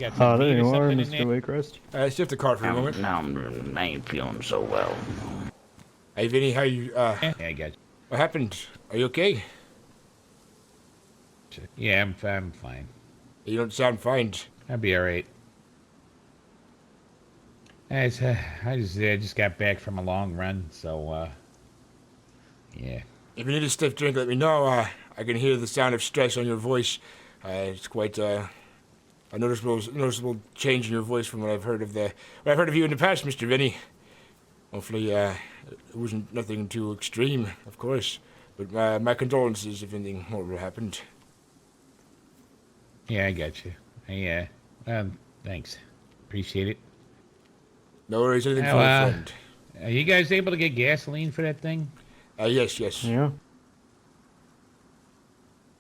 got How some do meat or you are, something in Mr. there? Waycrest? Shift the cart for a moment. Now I ain't feeling so well. Hey, Vinny, how you, Yeah, I got what happened? Are you okay? you. Yeah, I'm fine. You don't sound fine. I'll be all right. I just got back from a long run, so yeah. If you need a stiff drink, let me know. I can hear the sound of stress on your voice. It's quite a noticeable change in your voice from what I've heard of you in the past, Mr. Vinny. Hopefully, it wasn't nothing too extreme, of course. But my condolences if anything horrible happened. Yeah, I got you. Thanks. Appreciate it. No worries, anything for a friend. Are you guys able to get gasoline for that thing? Yes. Yeah.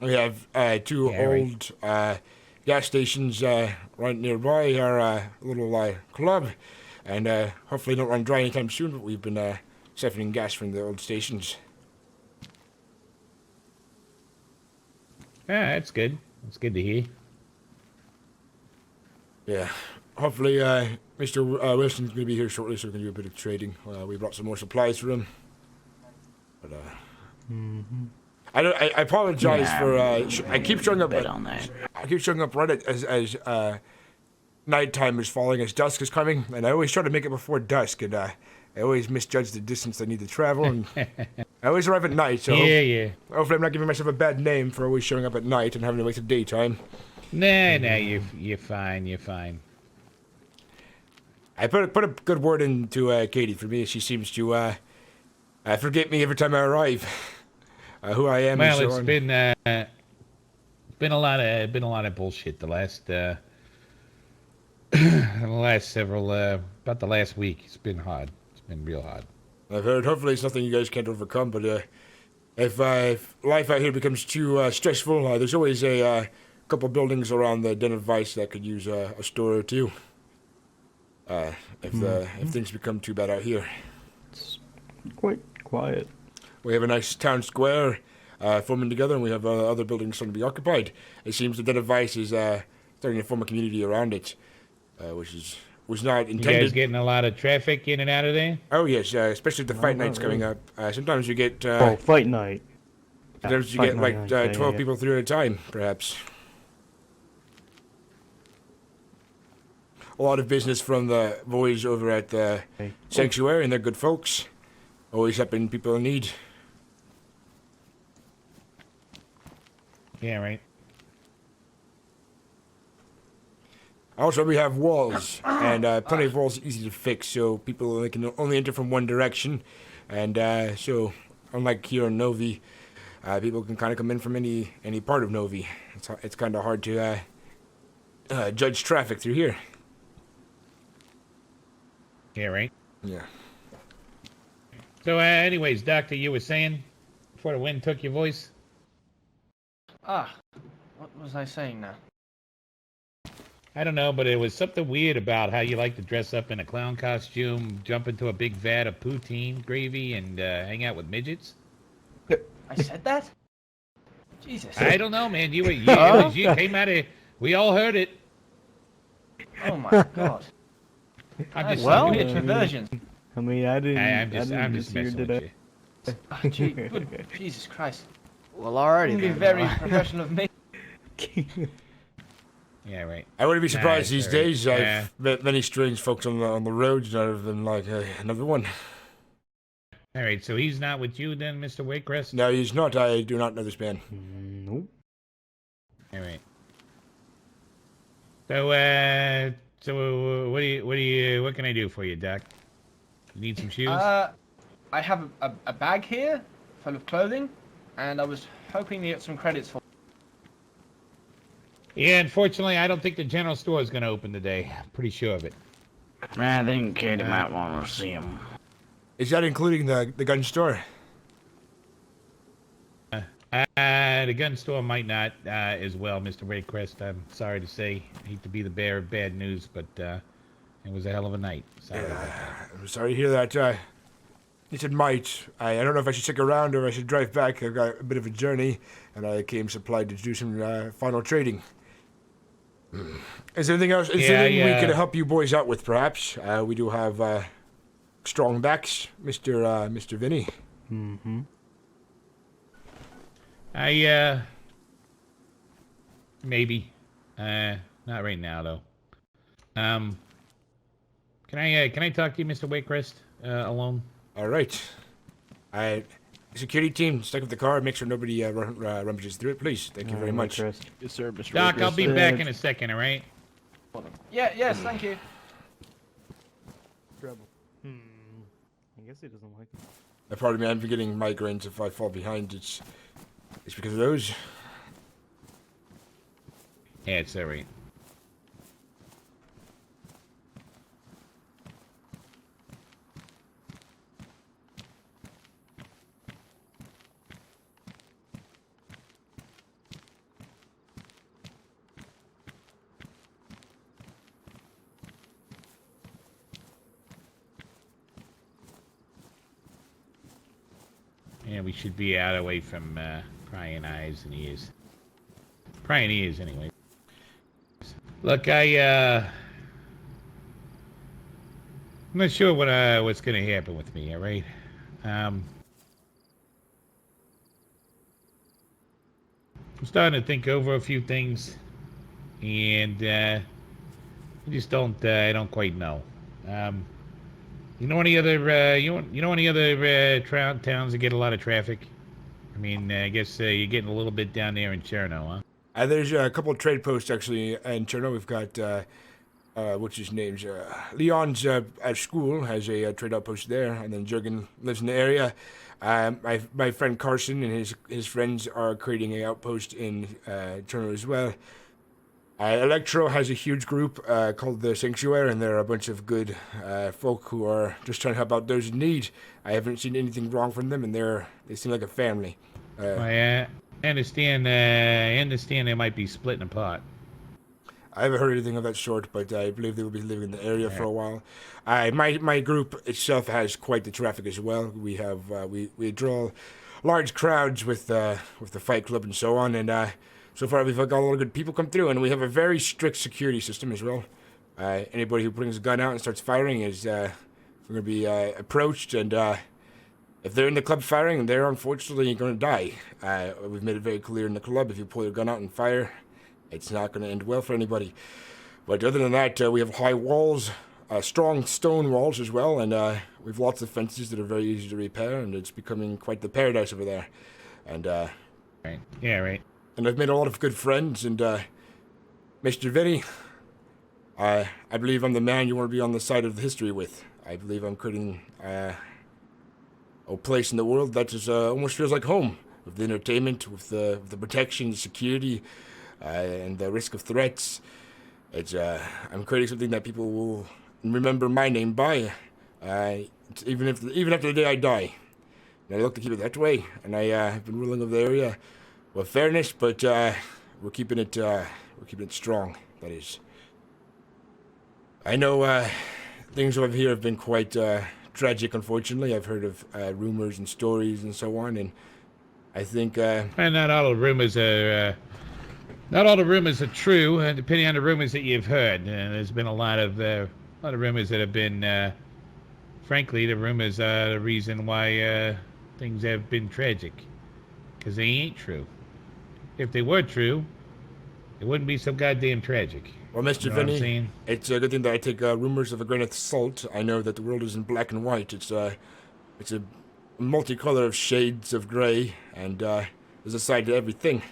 We have two old gas stations right nearby our little club, and hopefully don't run dry anytime soon, but we've been siphoning gas from the old stations. Yeah, that's good. That's good to hear. Yeah. Hopefully, Mr. Wilson's going to be here shortly, so we can do a bit of trading. We brought some more supplies for him. But, I apologize for, I keep showing up, I keep showing up right as nighttime is falling, as dusk is coming, and I always try to make it before dusk, and I always misjudge the distance I need to travel, and I always arrive at night, so Yeah. hopefully I'm not giving myself a bad name for always showing up at night and having to wait till daytime. Nah, you're fine. You're fine. I put a good word into Katie for me. She seems to forget me every time I arrive. Who I am. Well, and so it's been a lot of bullshit the last the last several about the last week. It's been hard. It's been real hard. I've heard. Hopefully, it's nothing you guys can't overcome. But if life out here becomes too stressful, there's always a couple buildings around the Den of Vice that could use a store or two. If things become too bad out here. It's quite quiet. We have a nice town square forming together, and we have other buildings starting to be occupied. It seems the Den of Vice is starting to form a community around it, which was not intended. You guys getting a lot of traffic in and out of there? Oh yes, especially the fight nights coming up. Sometimes you get fight night. sometimes you get like 12 people through at a time, perhaps. A lot of business from the boys over at the sanctuary, and they're good folks. Always helping people in need. Yeah, right. Also, we have walls, and plenty of walls easy to fix, so people can only enter from one direction. And so, unlike here in Novi, people can kind of come in from any part of Novi. It's kind of hard to judge traffic through here. Yeah, right. Yeah. So, anyways, Doctor, you were saying before the wind took your voice? What was I saying now? I don't know, but it was something weird about how you like to dress up in a clown costume, jump into a big vat of poutine gravy, and hang out with midgets. I said that? Jesus. I don't know, man. You came out of. We all heard it. Oh my God. I'm just Well, saying. diversion. I mean, I didn't. I'm just messing with today. you. Oh, gee, good Jesus Christ. Well, alrighty It'd be then. very professional of me. Yeah, right. I wouldn't be surprised these sorry. days. I've met many strange folks on the roads, other than like another one. All right, so he's not with you then, Mr. Waycrest? No, he's not. I do not know this man. Nope. All right. So, what can I do for you, Doc? You need some shoes? I have a bag here full of clothing, and I was hoping to get some credits for. Yeah, unfortunately, I don't think the general store is going to open today. I'm pretty sure of it. I think Katie might want to see him. Is that including the gun store? The gun store might not as well, Mr. Waycrest. I'm sorry to say. I hate to be the bearer of bad news, but it was a hell of a night. Sorry about that. I'm sorry to hear that. He said might. I don't know if I should stick around or I should drive back. I've got a bit of a journey, and I came supplied to do some final trading. Is there anything else? Is Yeah, there anything we yeah. could help you boys out with, perhaps? We do have strong backs, Mr. Vinny. Mm-hmm. Maybe. Not right now though. Can I talk to you, Mr. Waycrest, alone? All right. Security team, stick with the car. Make sure nobody rummages through it, please. Thank you very much. Chris. Yes, sir, Mr. Doc, I'll be Waycrest. back in a second, all right? Yeah, yes, thank you. Trouble. I guess he doesn't like it. Pardon me, I'm getting migraines if I fall behind. It's because of those. Yeah, it's all right. Yeah, we should be out away from prying eyes and ears. Prying ears, anyway. Look, I'm not sure what's gonna happen with me. All right. I'm starting to think over a few things, and I just don't. I don't quite know. You know any other you know any other towns that get a lot of traffic? I mean, I guess you're getting a little bit down there in Cherno, huh? There's a couple of trade posts actually in Cherno. We've got what's his name's Leon's at school has a trade outpost there, and then Jurgen lives in the area. My friend Carson and his friends are creating an outpost in Cherno as well. Electro has a huge group called the Sanctuary, and they're a bunch of good folk who are just trying to help out those in need. I haven't seen anything wrong from them, and they seem like a family. I understand. I understand they might be splitting apart. I haven't heard anything of that sort, but I believe they will be living in the area for a while. My group itself has quite the traffic as well. We have we draw large crowds with the fight club and so on, and so far we've got a lot of good people come through, and we have a very strict security system as well. Anybody who brings a gun out and starts firing is going to be approached, and if they're in the club firing, they're unfortunately going to die. We've made it very clear in the club, if you pull your gun out and fire, it's not going to end well for anybody. But other than that, we have high walls, strong stone walls as well, and we have lots of fences that are very easy to repair, and it's becoming quite the paradise over there. And Right. Yeah. Right. and I've made a lot of good friends, and Mr. Vinny, I believe I'm the man you want to be on the side of the history with. I believe I'm creating a place in the world that is almost feels like home, with the entertainment, with the protection, the security, and the risk of threats. It's I'm creating something that people will remember my name by, even after the day I die. And I look to keep it that way, and I have been ruling over the area with fairness, but we're keeping it strong. That is. I know things over here have been quite tragic. Unfortunately, I've heard of rumors and stories and so on, and I think. And not all the rumors are. Not all the rumors are true, depending on the rumors that you've heard. There's been a lot of rumors that have been. Frankly, the rumors are the reason why things have been tragic, because they ain't true. If they were true, it wouldn't be so goddamn tragic. Well, Mr. You know what I'm Vinny, saying? it's a good thing that I take rumors of a grain of salt. I know that the world isn't black and white. It's a multicolor of shades of gray, and there's a side to everything.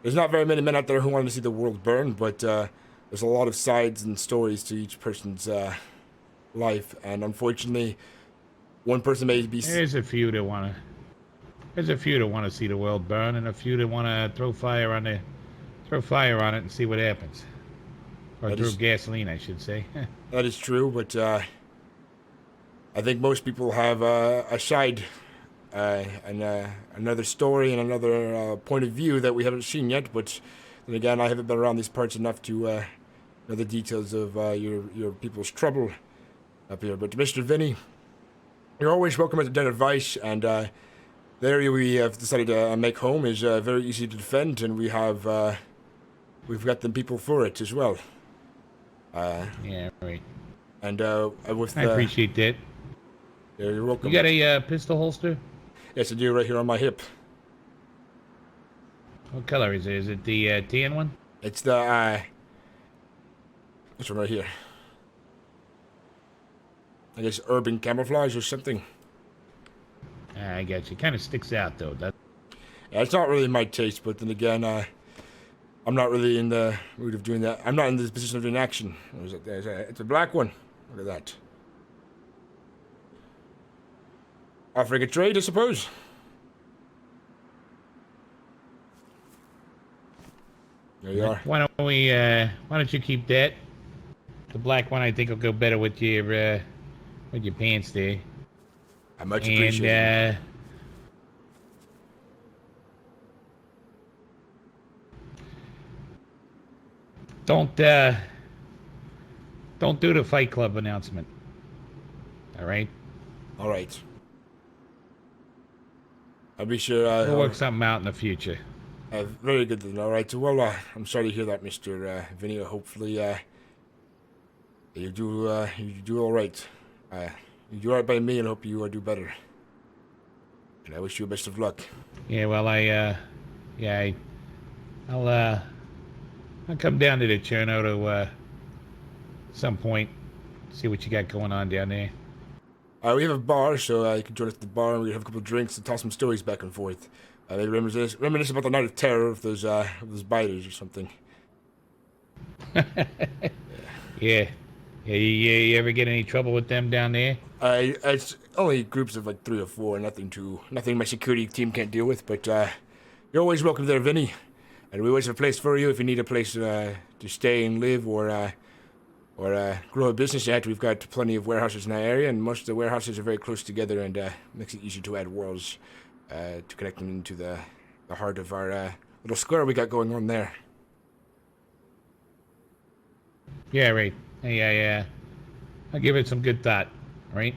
There's not very many men out there who want to see the world burn, but there's a lot of sides and stories to each person's life, and unfortunately, one person may be. There's a few that want to see the world burn, and a few that want to throw fire on it and see what happens. Or That throw is- gasoline, I should say. That is true, but I think most people have a side and another story and another point of view that we haven't seen yet. But then again, I haven't been around these parts enough to know the details of your people's trouble up here. But Mr. Vinny, you're always welcome at the Den of Vice, and the area we have decided to make home is very easy to defend, and we have we've got them people for it as well. Yeah, right. And with I the, appreciate that. yeah, you're welcome. You got a pistol holster? Yes, I do, right here on my hip. What color is it? Is it the tan one? It's the this one right here. I guess urban camouflage or something. I got you. Kind of sticks out though. That. Yeah, it's not really my taste, but then again, I'm not really in the mood of doing that. I'm not in the position of doing action. It's a black one. Look at that. Offering a trade, I suppose. There you are. Why don't you keep that? The black one I think will go better with your pants there. I much appreciate it. Don't do the Fight Club announcement. All right. All right. I'll be sure. We'll work something out in the future. Very good then. All right. So, well, I'm sorry to hear that, Mr. Vinny. Hopefully, you do all right. You do all right by me, and hope you do better. And I wish you best of luck. Yeah. Well, I'll come down to the Cherno to some point, see what you got going on down there. We have a bar, so you can join us at the bar, and we can have a couple of drinks and toss some stories back and forth. Maybe reminisce about the night of terror of those biters or something. Yeah. You ever get any trouble with them down there? It's only groups of like 3 or 4, nothing my security team can't deal with. But you're always welcome there, Vinny. And we always have a place for you if you need a place to stay and live or grow a business at. We've got plenty of warehouses in our area, and most of the warehouses are very close together, and makes it easy to add walls to connect them into the heart of our little square we got going on there. Yeah, right. Hey, I'll give it some good thought, right?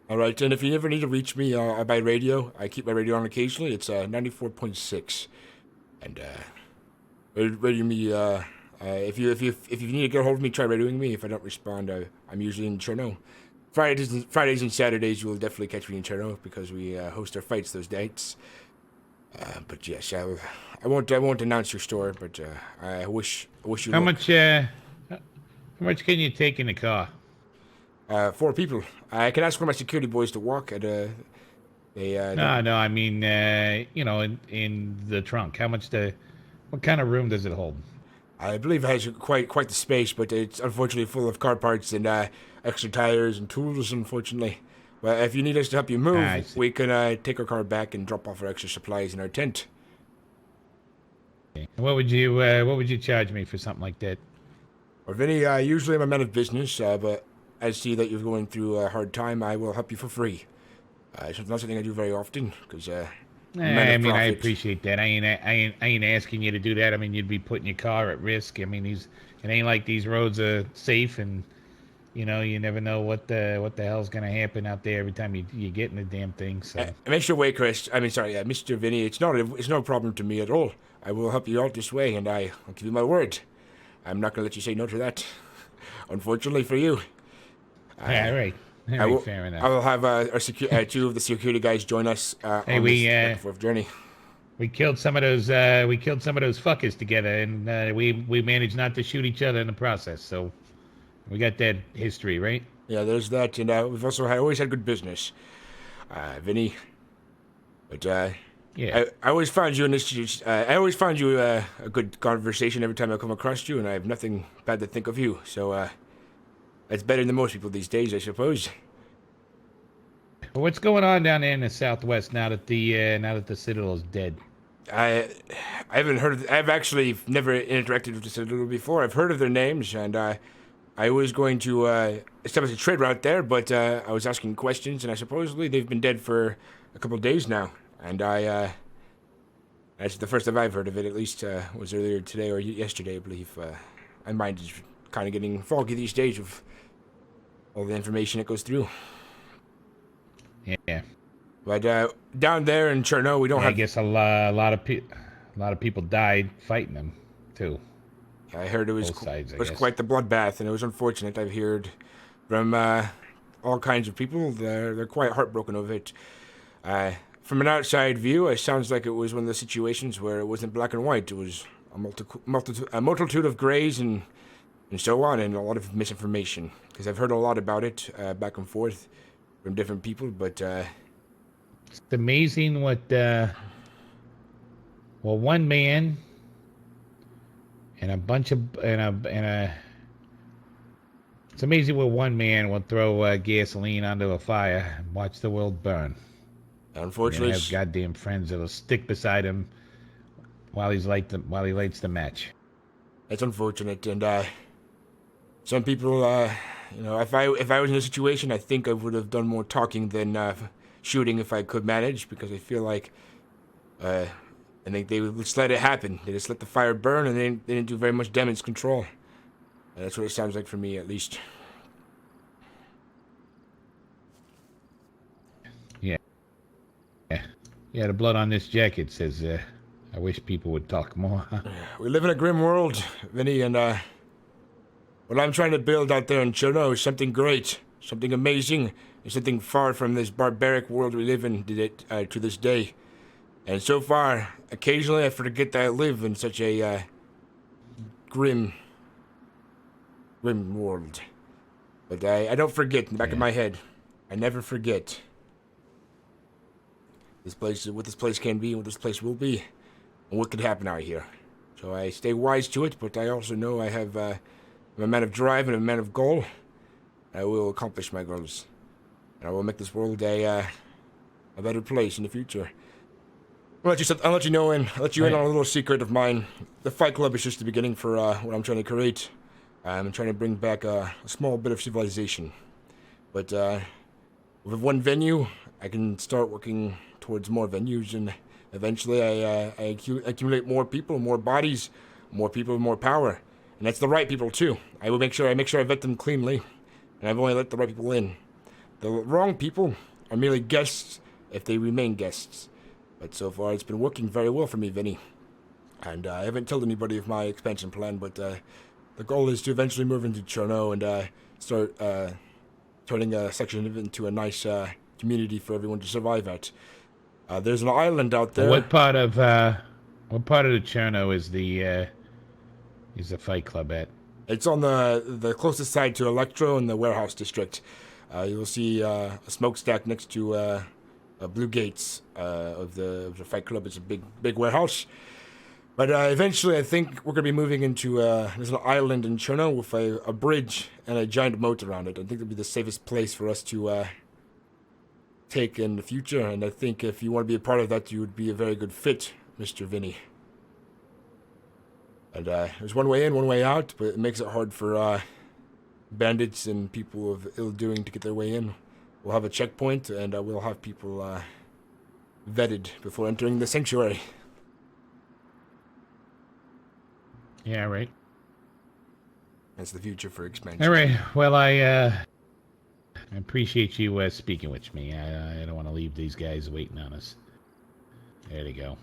All right, and if you ever need to reach me by radio, I keep my radio on occasionally. It's 94.6, and radio me. If you need to get a hold of me, try radioing me. If I don't respond, I'm usually in Cherno. Fridays and Saturdays, you'll definitely catch me in Cherno because we host our fights those dates. But yes, I won't announce your store, but I wish you. How much can you take in the car? 4 people. I can ask for my security boys to walk at No, I mean, in the trunk. What kind of room does it hold? I believe it has quite the space, but it's unfortunately full of car parts and extra tires and tools, unfortunately. Well, if you need us to help you move, we can take our car back and drop off our extra supplies in our tent. Okay. What would you charge me for something like that? Well, Vinny, usually I'm a man of business, but I see that you're going through a hard time. I will help you for free. It's not something I do very often, because I appreciate that. I ain't asking you to do that. I mean, you'd be putting your car at risk. I mean, it ain't like these roads are safe, and you never know what the hell's gonna happen out there every time you get in the damn thing. So make sure way, Chris. Mr. Vinny. It's no problem to me at all. I will help you out this way, and I'll give you my word. I'm not gonna let you say no to that. Unfortunately for you. Yeah, right. Fair enough. I will have 2 of the security guys join us on this back and forth journey. We killed some of those fuckers together, and we managed not to shoot each other in the process. So we got that history, right? Yeah, there's that, and we've also always had good business, Vinny. But yeah, I always found you a good conversation every time I come across you, and I have nothing bad to think of you. So that's better than most people these days, I suppose. What's going on down there in the Southwest now that the Citadel is dead? I haven't heard. I've actually never interacted with the Citadel before. I've heard of their names, and I was going to establish a trade route there, but I was asking questions, and I supposedly they've been dead for a couple of days now, and that's the first time I've heard of it. At least was earlier today or yesterday, I believe. My mind is kind of getting foggy these days with all the information that goes through. Yeah. But down there in Cherno, we don't have. I guess a lot of people died fighting them, too. I heard it was Both sides, I was guess. quite the bloodbath, and it was unfortunate. I've heard from all kinds of people. They're quite heartbroken over it. From an outside view, it sounds like it was one of the situations where it wasn't black and white. It was a multitude of grays and so on, and a lot of misinformation. Because I've heard a lot about it back and forth from different people, but It's amazing what, well, one man and a bunch of, it's amazing what one man will throw gasoline onto a fire and watch the world burn. unfortunately, And have goddamn friends that'll stick beside him while he lights the match. it's unfortunate. And some people, if I was in a situation, I think I would have done more talking than shooting if I could manage, because I feel like I think they would just let it happen. They just let the fire burn, and they didn't do very much damage control. And that's what it sounds like for me, at least. Yeah, the blood on this jacket says, I wish people would talk more. We live in a grim world, Vinny, and what I'm trying to build out there in Cherno is something great, something amazing, and something far from this barbaric world we live in to this day. And so far, occasionally I forget that I live in such a grim world. But I don't forget in the back of my head. I never forget. What this place can be, what this place will be, and what could happen out here. So I stay wise to it, but I also know I'm a man of drive and a man of goal. I will accomplish my goals, and I will make this world a better place in the future. I'll let you know, and I'll let you in on a little secret of mine. The Fight Club is just the beginning for what I'm trying to create. I'm trying to bring back a small bit of civilization. But with one venue, I can start working towards more venues, and eventually I accumulate more people, more bodies, more people, more power. And that's the right people too. I make sure I vet them cleanly, and I've only let the right people in. The wrong people are merely guests if they remain guests. But so far, it's been working very well for me, Vinny. And I haven't told anybody of my expansion plan, but the goal is to eventually move into Cherno and start turning a section of it into a nice community for everyone to survive at. There's an island out there. What part of the Cherno is the Fight Club at? It's on the closest side to Electro in the warehouse district. You'll see a smokestack next to Blue Gates of the Fight Club. It's a big warehouse. But eventually, I think we're going to be moving into there's an island in Cherno with a bridge and a giant moat around it. I think it'll be the safest place for us to take in the future. And I think if you want to be a part of that, you would be a very good fit, Mr. Vinny. And there's one way in, one way out, but it makes it hard for bandits and people of ill doing to get their way in. We'll have a checkpoint, and we'll have people vetted before entering the sanctuary. Yeah, right. That's the future for expansion. All right. Well, I appreciate you speaking with me. I don't want to leave these guys waiting on us. There they go.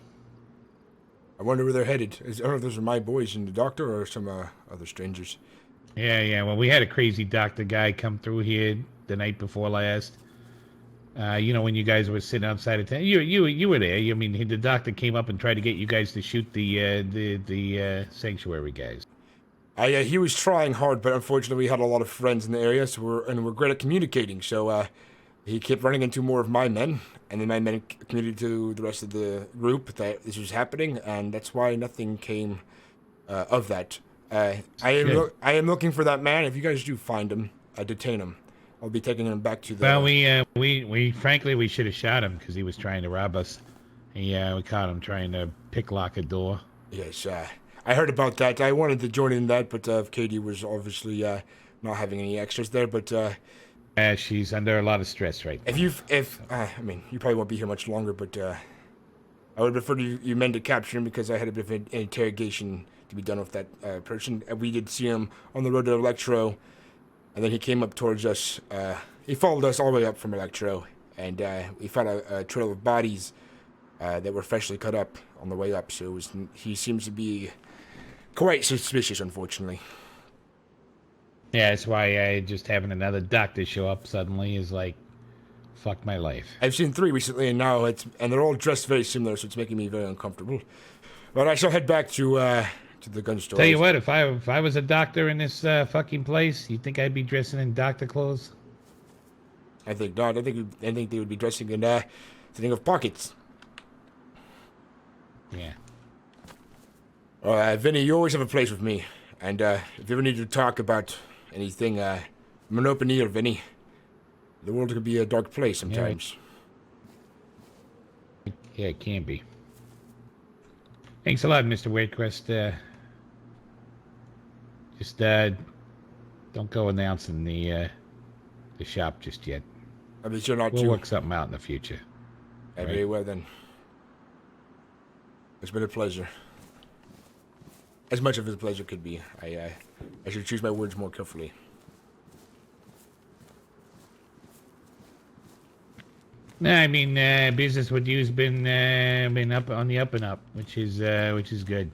I wonder where they're headed. I don't know if those are my boys and the doctor or some other strangers. Yeah. Well, we had a crazy doctor guy come through here the night before last. When you guys were sitting outside of town, you were there. I mean, the doctor came up and tried to get you guys to shoot the sanctuary guys. He was trying hard, but unfortunately, we had a lot of friends in the area, so we're great at communicating. So he kept running into more of my men, and then my men communicated to the rest of the group that this was happening, and that's why nothing came of that. I am looking for that man. If you guys do find him, detain him. I'll be taking him back to the... Well, we frankly, we should have shot him because he was trying to rob us. We caught him trying to picklock a door. Yes, I heard about that. I wanted to join in that, but Katie was obviously not having any extras there, but... she's under a lot of stress right now. You probably won't be here much longer, but I would prefer you men to capture him because I had a bit of an interrogation to be done with that person. We did see him on the road to Electro, and then he came up towards us. He followed us all the way up from Electro, and we found a trail of bodies that were freshly cut up on the way up. So he seems to be quite suspicious, unfortunately. Yeah, that's why just having another doctor show up suddenly is like, fuck my life. I've seen 3 recently, and now they're all dressed very similar, so it's making me very uncomfortable. But I shall head back to the gun store. Tell you what, if I was a doctor in this fucking place, you think I'd be dressing in doctor clothes? I think not. I think they would be dressing in thing of pockets. Yeah. Vinny, you always have a place with me, and if you ever need to talk about anything, I'm an open ear, Vinny. The world can be a dark place sometimes. Yeah, it can be. Thanks a lot, Mr. Waycrest. Just don't go announcing the shop just yet. I mean, sure not We'll to. work something out in the future. Very well then. It's been a pleasure. As much of a pleasure could be. I should choose my words more carefully. No, I mean business with you's been up on the up and up, which is good.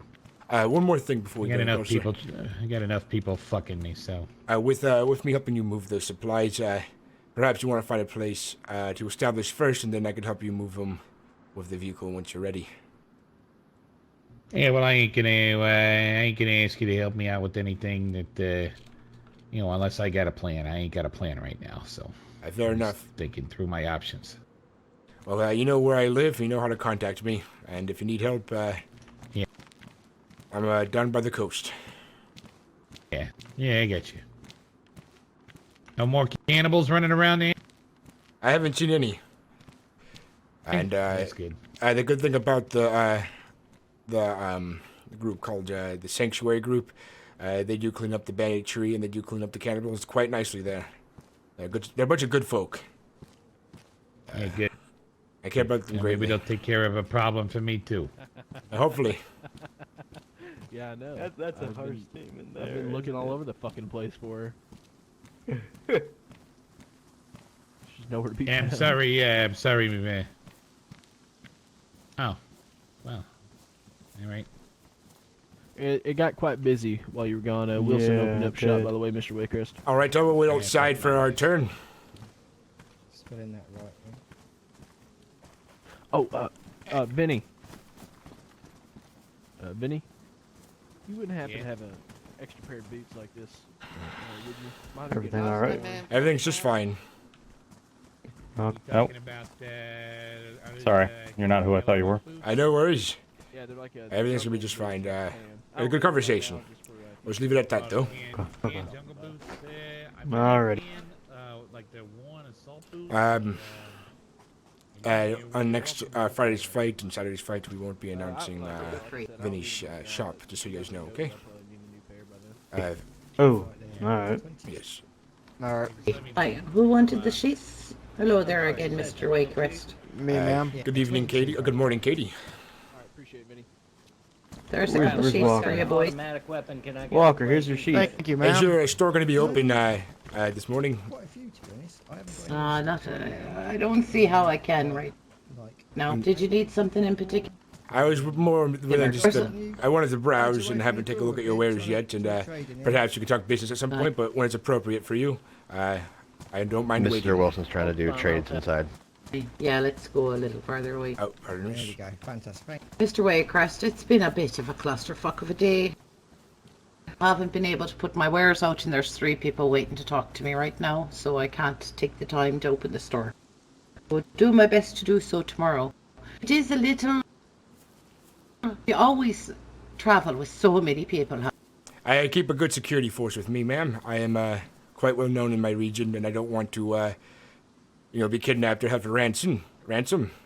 One more thing before we I got go. enough people. I got enough people fucking me. So with me helping you move the supplies, perhaps you want to find a place to establish first, and then I could help you move them with the vehicle once you're ready. yeah, well, I ain't gonna ask you to help me out with anything that unless I got a plan. I ain't got a plan right now, so Fair I'm enough. just thinking through my options. Well, you know where I live. You know how to contact me, and if you need help, Yeah. I'm down by the coast. Yeah, I get you. No more cannibals running around there. I haven't seen any. And That's good. the good thing about the group called the Sanctuary Group, they do clean up the banditry and they do clean up the cannibals quite nicely there. They're good. They're a bunch of good folk. Yeah, good. I care about them Yeah, greatly. maybe they'll take care of a problem for me too. Hopefully. Yeah, I know. That's a I've harsh been- statement I've there. been looking isn't all it? over the fucking place for her. She's nowhere to be Yeah, I'm found. sorry. Yeah, I'm sorry, man. Oh, well. All right. It got quite busy while you were gone. Wilson Yeah, opened up it shop, did. by the way, Mr. Waycrest. All right, I'll wait outside for our turn. Spelling that right. Oh, Benny. Benny? You wouldn't happen Yeah? to have an extra pair of boots like this, would you? Mine are Everything getting- all right? Everything's just fine. Oh, You nope. talking about, are those, Sorry, you're not who I thought you were. boots? I no worries. Yeah, they're like a Everything's gonna be jungle just boot fine. kind. A good conversation. Let's leave it at that, though. Tan jungle boots, I mean, Alrighty. like the worn assault boots. On next Friday's fight and Saturday's fight, we won't be announcing Vinny's shop, just so you guys know, okay? Oh, alright. Yes. Alright. Hi, who wanted the sheets? Hello there again, Mr. Waycrest. Me, ma'am. Good evening, Katie. Good morning, Katie. Alright, appreciate it, Benny. There's a Where's- couple where's sheets Walker? for you, boys. Automatic weapon. Can I get Walker, a here's your sheet. Thank you, Is ma'am. your store going to be open this morning? Quite a few, to be honest. I haven't got Not, I don't see how I can right like. now. Did you need something in particular? I was more than just. Person. I wanted to browse and haven't taken a look at your wares yet, and perhaps you could talk business at some point. But when it's appropriate for you, I don't mind waiting. Mr. Wilson's trying to do trades inside. Yeah, let's go a little further away. Oh, pardon There we me. go. Fantastic. Mr. Waycrest, it's been a bit of a clusterfuck of a day. I haven't been able to put my wares out, and there's 3 people waiting to talk to me right now, so I can't take the time to open the store. I will do my best to do so tomorrow. It is a little... You always travel with so many people. I keep a good security force with me, ma'am. I am quite well known in my region, and I don't want to, be kidnapped or have a ransom.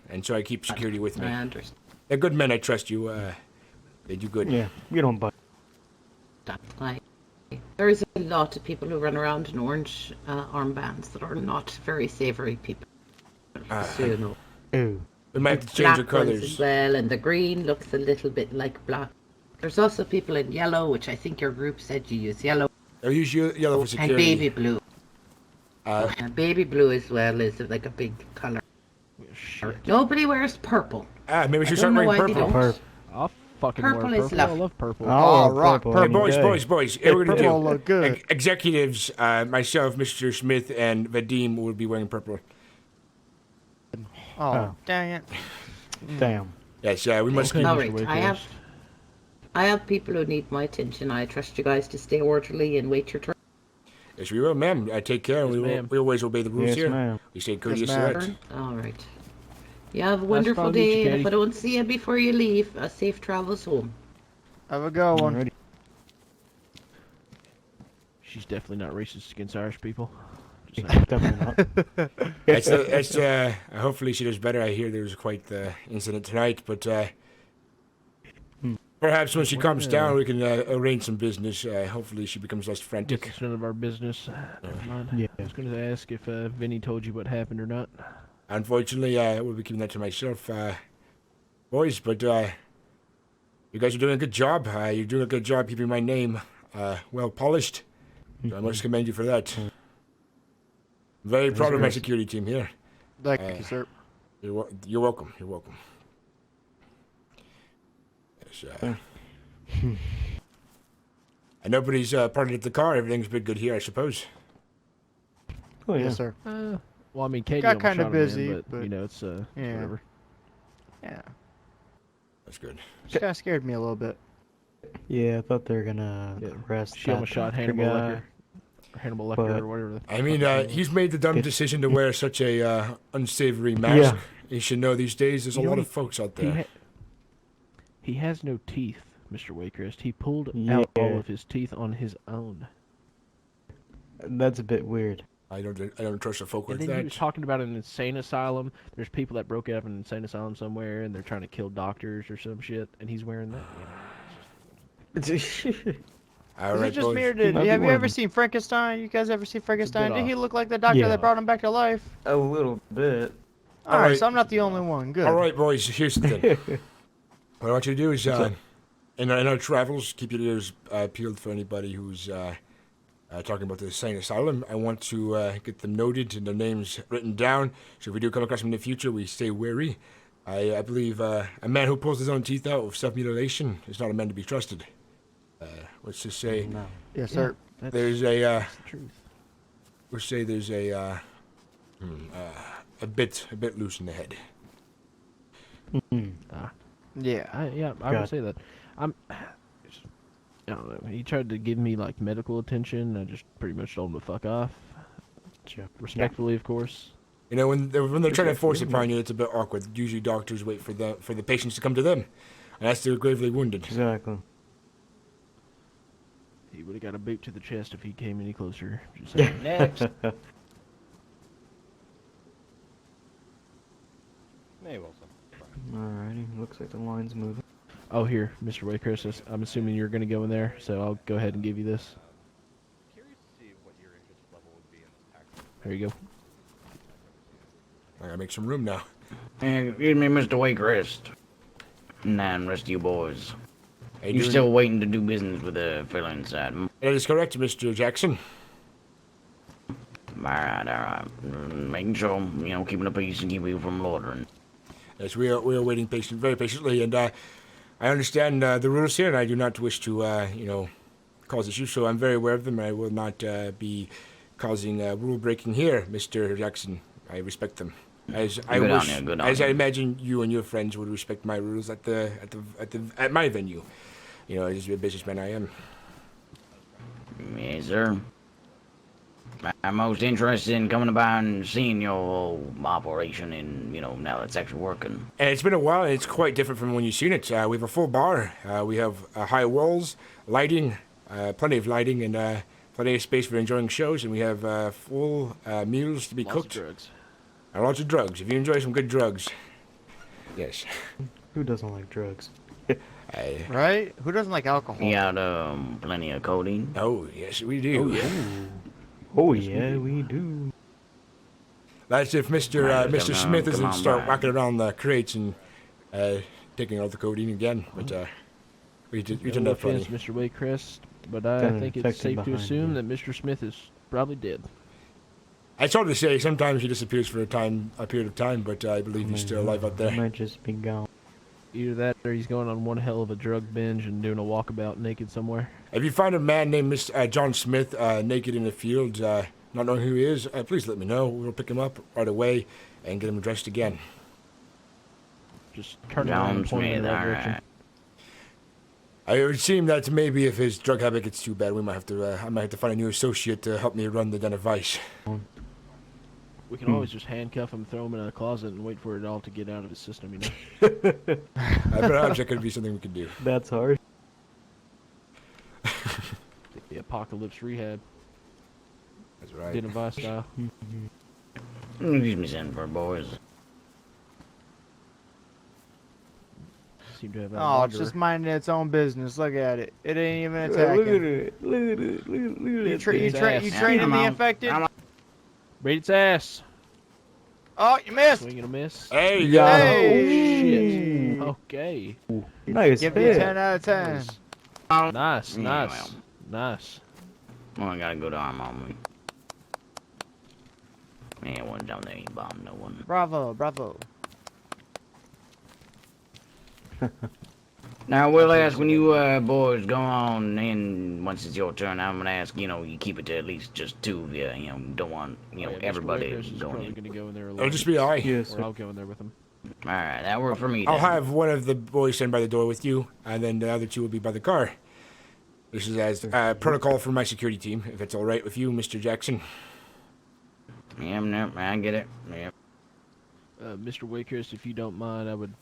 And so I keep security with me. I understand. They're good men. I trust you. They do good. Yeah, we don't buy. Like, there is a lot of people who run around in orange armbands that are not very savoury people. So, you know. Ooh. We might have to change the Black ones as colors. well, and the green looks a little bit like black. There's also people in yellow, which I think your group said you use yellow, I'll use yellow for and security. baby blue. Uh, And baby blue as well is like a big colour. Shit. Nobody wears purple. maybe we should I start don't know wearing why they purple. don't. Off fucking Purple wear is purple. I lovely. love purple. Oh, rock purple Hey, any boys, day. boys. Here we're gonna Purple do. look good. Executives, myself, Mr. Smith, and Vadim will be wearing purple. Oh, dang it. Damn. Yes, we must Okay, keep. All Mr. right, I have people who need my attention. I trust you guys to stay orderly and wait your turn. Yes, we will, ma'am. Take care. Yes, ma'am. We always obey the rules Yes, here. ma'am. We stay courteous ma'am. to that. All right. You have a wonderful fine, meet you, day, and if Katie. I don't see you before you leave, safe travels home. Have a good one. Alrighty. She's definitely not racist against Irish people. Just saying. Definitely not. Hopefully she does better. I hear there was quite the incident tonight, but perhaps when she calms down, we can arrange some business. Hopefully she becomes less frantic. It's none of our business. Never mind. Yeah. I was going to ask if Vinny told you what happened or not. Unfortunately, I will be keeping that to myself, boys. But you guys are doing a good job. You're doing a good job keeping my name well polished. So I must commend you for that. Very proud of my security team here. Thank you, sir. You're welcome. You're welcome. Yes, and nobody's parted the car. Everything's been good here, I suppose. Oh, yeah. Yes, sir. Well, I mean, Katie Got almost kinda shot him in, busy, but- you know, it's Yeah. whatever. Yeah. That's good. She kind of scared me a little bit. Yeah, I thought they were gonna Yeah. arrest She almost shot doctor Hannibal guy. Lecter. Or Hannibal Lecter but- or whatever. The I mean, fuck his name he's made the dumb Good. decision to wear such a unsavory mask. Yeah. You should know these days there's a You lot know, of folks out He, there. he has no teeth, Mr. Waycrest. He pulled Yeah. out all of his teeth on his own. That's a bit weird. I don't trust a folk And like then he was that. talking about an insane asylum. There's people that broke out of an insane asylum somewhere, and they're trying to kill doctors or some shit, and he's wearing that. All Is right, it just boys. me or Might be have you ever one. seen Frankenstein? You guys ever see Frankenstein? Did off. he look like the doctor Yeah. that brought him back to life? A little bit. Alright, right. so I'm not the only one. Good. All right, boys. Here's the thing. What I want you to do is, in our travels, keep your ears peeled for anybody who's talking about the insane asylum. I want to get them noted and their names written down. So if we do come across them in the future, we stay wary. I believe a man who pulls his own teeth out of self-mutilation is not a man to be trusted. Let's just say No. Yes, sir. That's, there's a that's the truth. let's say there's a bit loose in the head. Yeah. I would say that. I don't know. He tried to give me like medical attention. I just pretty much told him to fuck off. Sure. Respectfully, of course. You know, when they're trying to force it upon you, it's a bit awkward. Usually, doctors wait for the patients to come to them, unless they're gravely wounded. Exactly. He would have got a boot to the chest if he came any closer. Just saying. Next. Alrighty, looks like the line's moving. Oh, here, Mr. Waycrest. I'm assuming you're going to go in there, so I'll go ahead and give you this. There you go. I gotta make some room now. Excuse me, Mr. Waycrest. Nah, and rest of you boys. Hey, You doing- still waiting to do business with the fella inside? That is correct, Mr. Jackson. Alright. Making sure, keeping the peace and keep you from loitering. Yes, we are waiting very patiently, and I understand the rules here, and I do not wish to cause issues. So I'm very aware of them, and I will not be causing rule breaking here, Mr. Jackson. I respect them. As I Good on wish, you, good on as I you. imagine you and your friends would respect my rules at my venue. As a businessman I am. Yes, sir. I'm most interested in coming by and seeing your whole operation and, now it's actually working. And it's been a while, and it's quite different from when you've seen it. We have a full bar. We have high walls, lighting, plenty of lighting, and plenty of space for enjoying shows. And we have full meals to be Lots cooked. of drugs. And lots of drugs. If you enjoy some good drugs. Yes. Who doesn't like drugs? Right? Who doesn't like alcohol? You got, plenty of codeine? Oh, yes, we do. Oh yeah, we do. That's if Mr. Right, Mr. come Smith on doesn't start by. whacking around the crates and taking out the codeine again. But we tend to No have plenty. offense, Mr. Waycrest, but I Got an think it's infected safe to behind assume you. that Mr. Smith is probably dead. It's hard to say. Sometimes he disappears for a period of time, but I believe he's still alive out He there. might just be gone. Either that or he's going on one hell of a drug binge and doing a walkabout naked somewhere. If you find a man named Mr. John Smith naked in the field, not knowing who he is, please let me know. We'll pick him up right away and get him addressed again. Just turn around and point in the right direction. It would seem that maybe if his drug habit gets too bad, we might have to. I might have to find a new associate to help me run the den of vice. We can always just handcuff him, throw him in a closet, and wait for it all to get out of his system, you know? Perhaps that could be something we could do. That's hard. The apocalypse rehab. That's right. Den of vice style. Excuse me, Senator boys. Seem to have that Oh, it's lager. just minding its own business. Look at it. It ain't even attacking. Look at it. Look at it. Look at it. You training the infected? Beat its ass. Oh, you missed. Swing and a miss. Hey, Yeah. yo. Oh, shit. Okay. Nice Give me a hit. 10 out of 10. Nice, Yeah, nice, well. nice. Well, I got a good arm on me. Man, one down there ain't bombed no one. Bravo, bravo. Now, we'll ask when you boys go on in, once it's your turn, I'm gonna ask, you keep it to at least just two of you, don't want, Yeah, Mr. everybody Wakehurst is going probably in. gonna go in there alone. It'll just be I. Yes, Or I'll go in there with him. Alright, that worked for me I'll then. have one of the boys stand by the door with you, and then the other two will be by the car. This is as protocol for my security team, if it's all right with you, Mr. Jackson. Yeah, no, I get it. Yeah. Mr. Wakehurst, if you don't mind, I would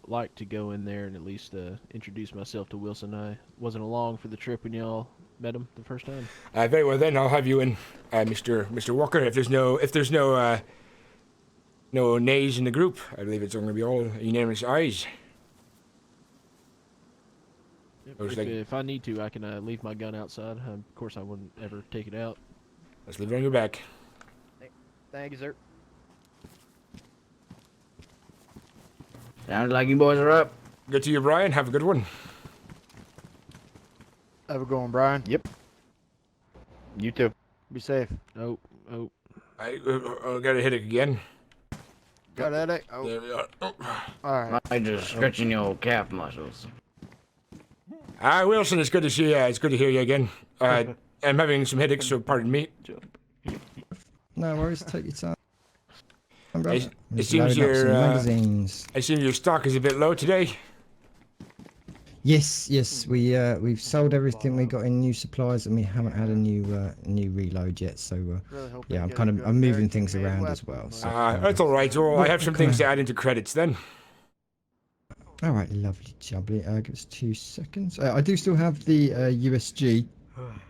like to go in there and at least introduce myself to Wilson. I wasn't along for the trip when y'all met him the first time. Very well then, I'll have you in, Mr. Walker. If there's no nays in the group, I believe it's going to be all unanimous ayes. If I need to, I can leave my gun outside. Of course, I wouldn't ever take it out. Let's leave it on your back. Thank you, sir. Sounds like you boys are up. Good to you, Brian. Have a good one. Have a good one, Brian. Yep. You too. Be safe. Oh. I got to hit it again. Got a headache? Oh, There we are. Oh. alright. I just stretching your calf muscles. Wilson, it's good to see you. It's good to hear you again. I'm having some headaches, so pardon me. No worries, take your time. It Just seems loading up some your magazines. I seem your stock is a bit low today. Yes, we've sold everything we got in new supplies, and we haven't had a new reload yet. So Really hope yeah, we I'm get kind a of good I'm moving American things made around weapon, as well. but- So, That's all right. Well, I have some things to add into credits then. all right, lovely, jubbly. Give us 2 seconds. I do still have the USG.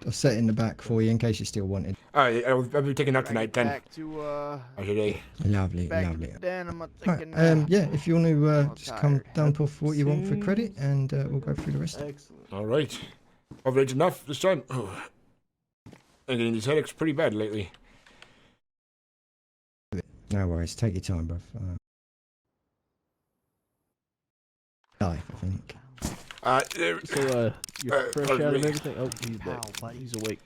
I'll set it in the back for you in case you still want it. All right, I'll be taking out tonight then. Back to, Or today. Lovely, back lovely. to the den. I'm not Right, thinking, yeah, if you want to I'm just come tired. dump off what you want for credit, and we'll go through the rest. Excellent. All right. Hopefully it's enough this time. Oh. I'm getting these headaches pretty bad lately. No worries, take your time, bruv. Life, I think. So, you're fresh out pardon of me. everything? Oh, he's back. He's awake.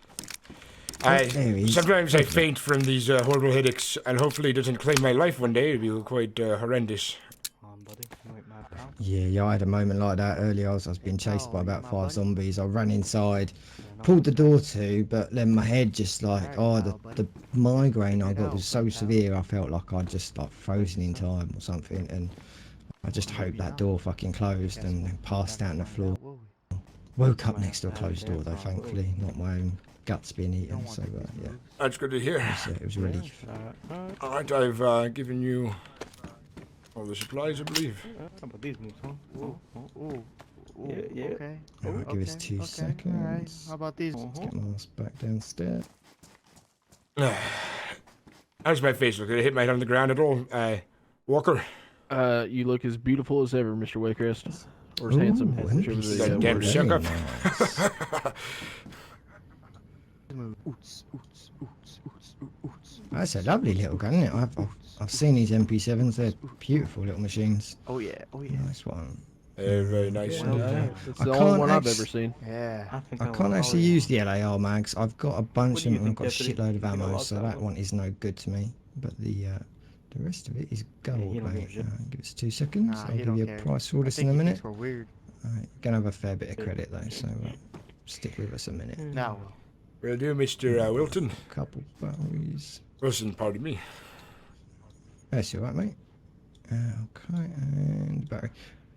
There he is. Sometimes I faint from these horrible headaches, and hopefully it doesn't claim my life one day. It'd be quite horrendous. Come on, buddy. You ain't my pal. Yeah, I had a moment like that earlier. I was being chased by about 5 zombies. I ran inside, pulled the door to, but then my head just like, the migraine I got was so severe. I felt like I'd just like frozen in time or something, and I just hoped that door fucking closed and then passed out on the floor. Woke up next to a closed door though, thankfully, not my own guts being eaten. So yeah, That's good to hear. it was a relief. All right, I've given you all the supplies, I believe. How about these moves, huh? Ooh, ooh, Yeah. Okay. Alright, give us 2 Alright. seconds. How about these? Let's get my ass back downstairs. How's my face look? Did I hit my head on the ground at all? Walker? You look as beautiful as ever, Mr. Wakehurst. Or as handsome, Ooh, whichever NPC. the Damn word is. shuck up. Nice. That's a lovely little gun, isn't it? I've seen these MP7s. They're beautiful little machines. Oh yeah, oh yeah. Nice one. Very nice. Yeah, indeed. it's I the only can't one I've act- ever seen. Yeah. I can't actually use the LAR mags. I've got a bunch What do of you them. I've think, got a Deputy? shitload of You think I ammo, lost so that that one? one is no good to me. But the The rest of it is he gold, don't give a mate. shit. Give us 2 seconds. Nah, I'll he give don't you a care. price for all I this in think a he minute. thinks we're weird. Alright, gonna have a fair bit of credit though, so stick with us a minute. No. Will do, Mr. Wilton. Couple batteries. Wilson, pardon me. That's all right, mate. Okay, and battery.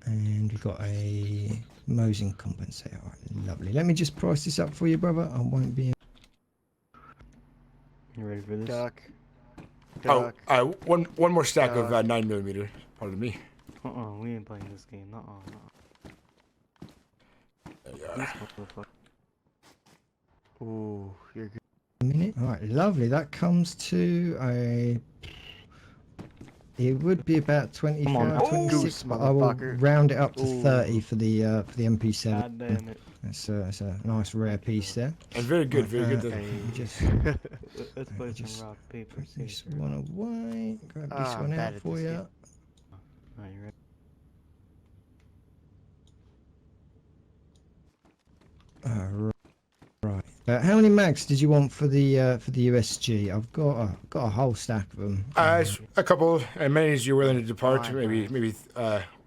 And we've got a Mosing compensator. All right, lovely. Let me just price this up for you, brother. I won't be. You ready for this? Duck. Oh, Duck. one more stack of Duck. 9mm. Pardon me. We ain't playing this game. This motherfucker. Ooh, you're good. A minute. All right, lovely. That comes to a. It would be about 25, Come on, 26, goose, but I will motherfucker. round it up to Ooh. 30 for the MP7. God damn it. That's a nice rare piece there. And very good, very good. Hey. Just Let's play just some rock, paper, put this scissors. one away. Grab this Ah, one bad out at for this you. game. Alright, you ready? Right. How many mags did you want for the USG? I've got a whole stack of them. A couple, as many as you're willing to depart. Alright, Maybe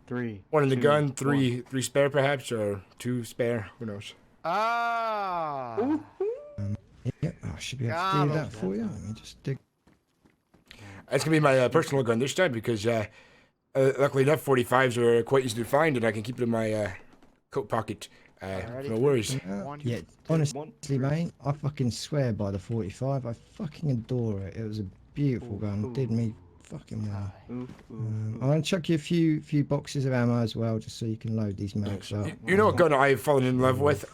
3. one in the 2, gun, 1. three spare perhaps, or 2 spare. Who knows? Ah. Yep, I should be able to Got do 'em. that for you. Let me just dig. That's gonna be my personal gun this time because luckily enough, 45s are quite easy to find, and I can keep it in my coat pocket. Alrighty. No worries. One, Yeah, two, honestly, mate, I fucking swear by the 45. I fucking adore it. It was a beautiful gun. Did me fucking well. I'm gonna chuck you a few boxes of ammo as well, just so you can load these mags up. You know what gun I've fallen in love with?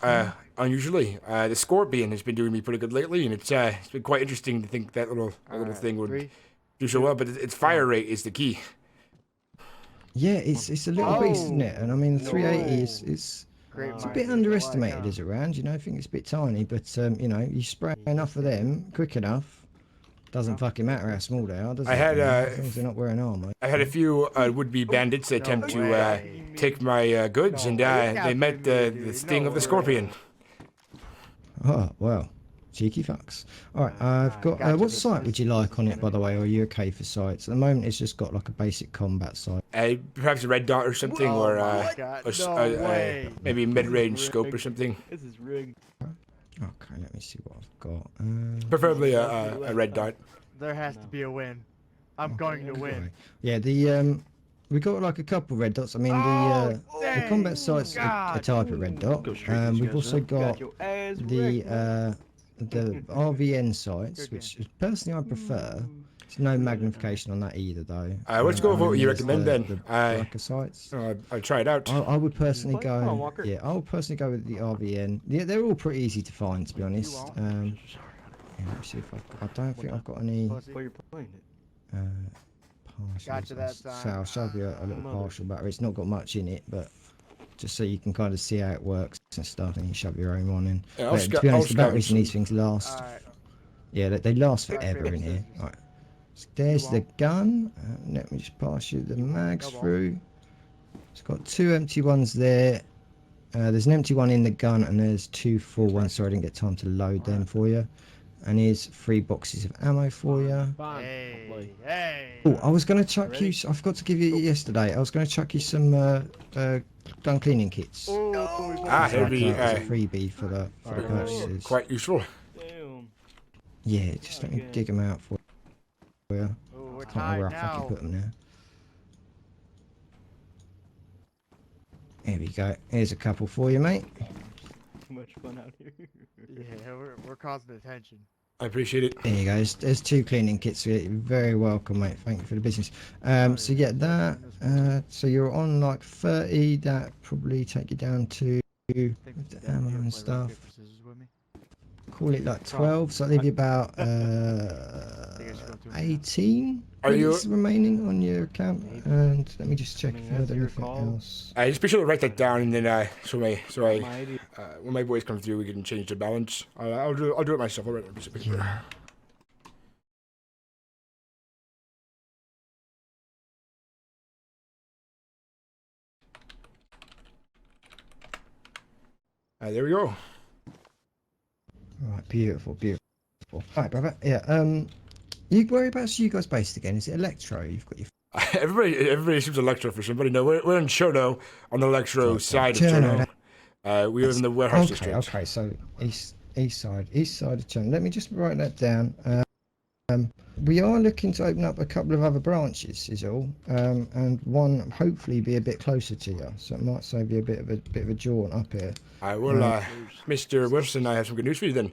Unusually, the Scorpion has been doing me pretty good lately, and it's been quite interesting to think that little Alright, thing would 3. do so well. But its fire rate is the key. Yeah, it's a little beast, isn't it? And I mean, the 380 is Great it's a minds bit think underestimated alike, as a round. You know, I think it's a bit tiny, but you know, you spray enough of them quick enough. Doesn't fucking matter how small they are, does it? I had, as long as they're not wearing armor. I had a few would-be bandits attempt to take my goods, and they met the sting of the Scorpion. Oh well, cheeky fucks. All right, I've got. gotcha. What sight would you like on it, by the way? Or are you okay for sights? At the moment, it's just got like a basic combat sight. Perhaps a red dot or something, Oh or my God, no way. maybe a mid-range scope or something. This is rigged. Okay, let me see what I've got. Preferably a red dot. There has to be a win. I'm going to win. Okay. Yeah, we got like a couple red dots. I mean, the combat sight's a type of red dot. Go straight, these We've guys, also got your ass the RVN sights, which personally I prefer. There's no magnification on that either, though. Let's go with what you there's recommend then. The blacker sights. I'll try it out. I would personally Come on, go. Walker. Yeah, I would personally go with the RVN. Yeah, they're all pretty easy to find, to be honest. Yeah, let's see if I don't think I've got any Where you're playing it? partials. Gotcha that So time. I'll show you a little partial battery. It's not got much in it, but just so you can kind of see how it works and stuff, and you shove your own one in. Yeah, But to be honest, the batteries in some- these things last. Alright. Yeah, they last forever in here. Right. So there's the gun. Let me just pass you the mags Come on. through. It's got 2 empty ones there. There's an empty one in the gun, and there's 2 full ones. Sorry, I didn't get time to load them for you. And here's 3 boxes of ammo for you. Hey, hey. Oh, I was going to chuck you. I forgot to give you yesterday. I was going to chuck you some gun cleaning kits. It'll be As a freebie for the purchases. quite useful. Damn. Yeah, just let me dig them out for you. Oh, we're Can't remember where tied I fucking now. put them now. There we go. Here's a couple for you, mate. Too much fun out here. Yeah, we're causing attention. I appreciate it. There you go. There's 2 cleaning kits. You're very welcome, mate. Thank you for the business. So yeah, that. So you're on like 30. That probably take you down to the ammo and stuff. Call it like 12. So that'll leave you about 18 Are you- minutes remaining on your account. And let me just check I mean, if you had that's your anything call. else. Just be sure to write that down, and then so My idea. when my boys come through, we can change the balance. I'll do it myself. I'll write it on a piece of paper. Yeah. There we go. Right, beautiful, beautiful. Right, brother. Yeah. Whereabouts are you guys based again? Is it Electro? You've got your Everybody seems Electro for somebody. No, we're in Cherno, on the Electro side of Cherno. We live in the warehouse district. Okay, so east side of Cherno. Let me just write that down. We are looking to open up a couple of other branches, is all, and one hopefully be a bit closer to you, so it might save you a bit of a jaunt up here. Mr. Wilson, I have some good news for you then.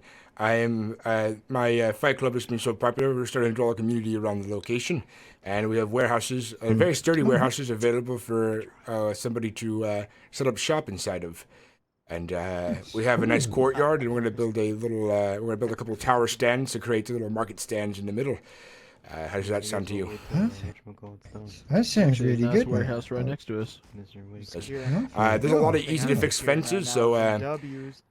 My fight club has been so popular, we're starting to draw a community around the location, and we have warehouses, very sturdy warehouses available for somebody to set up shop inside of. And we have a nice courtyard, and we're going to build a couple of tower stands to create little market stands in the middle. How does that sound to you? Perfect. That sounds really nice good. warehouse right next to us. There's a lot of easy to fix fences, so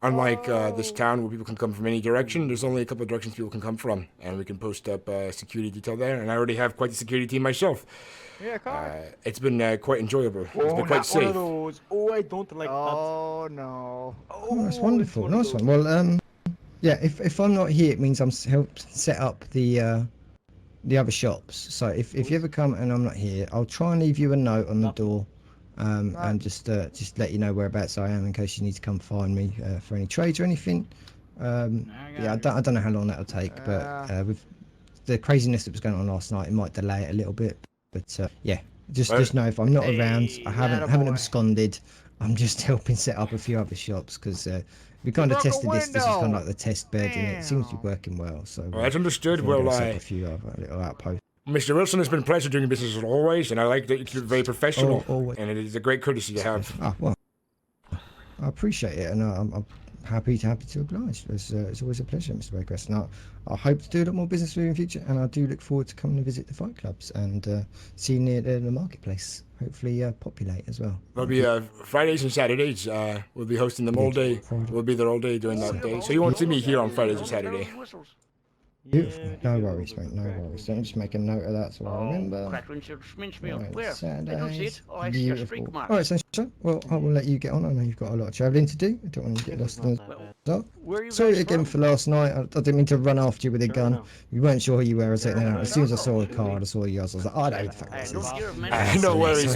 unlike this town where people can come from any direction, there's only a couple of directions people can come from, and we can post up a security detail there. And I already have quite the security team myself. It's been quite enjoyable. It's been quite safe. Oh, I don't like Oh no. Oh, that's wonderful. Nice one. Well, yeah. If I'm not here, it means I'm helped set up the other shops. So if you ever come and I'm not here, I'll try and leave you a note on the door, and just let you know whereabouts I am in case you need to come find me for any trades or anything. Yeah, I don't know how long that'll take, but with the craziness that was going on last night, it might delay it a little bit. But yeah, just know if I'm not around, I haven't absconded. I'm just helping set up a few other shops because we kind of tested this. This is kind of like the test bed, and it seems to be working well. So that's understood. Well, a few other little outposts. Mr. Wilson, it's been a pleasure doing business as always, and I like that you're very professional, and it is a great courtesy to have. Well, I appreciate it, and I'm happy to oblige. It's always a pleasure, Mr. Waycrest, and I hope to do a lot more business with you in the future, and I do look forward to coming to visit the fight clubs and see you near the marketplace. Hopefully populate as well. There'll be Fridays and Saturdays. We'll be hosting them all day. We'll be there all day during that day, so you won't see me here on Fridays and Saturday. Beautiful. No worries, mate. No worries. Let me just make a note of that so I remember. Right, Saturdays. Beautiful. All right, Sunshine. Well, I will let you get on. I know you've got a lot of travelling to do. I don't want you to get lost in the Sorry again for last night. I didn't mean to run after you with a gun. You weren't sure who you were. As soon as I saw a car, I saw you. I was like, I know the fact No worries.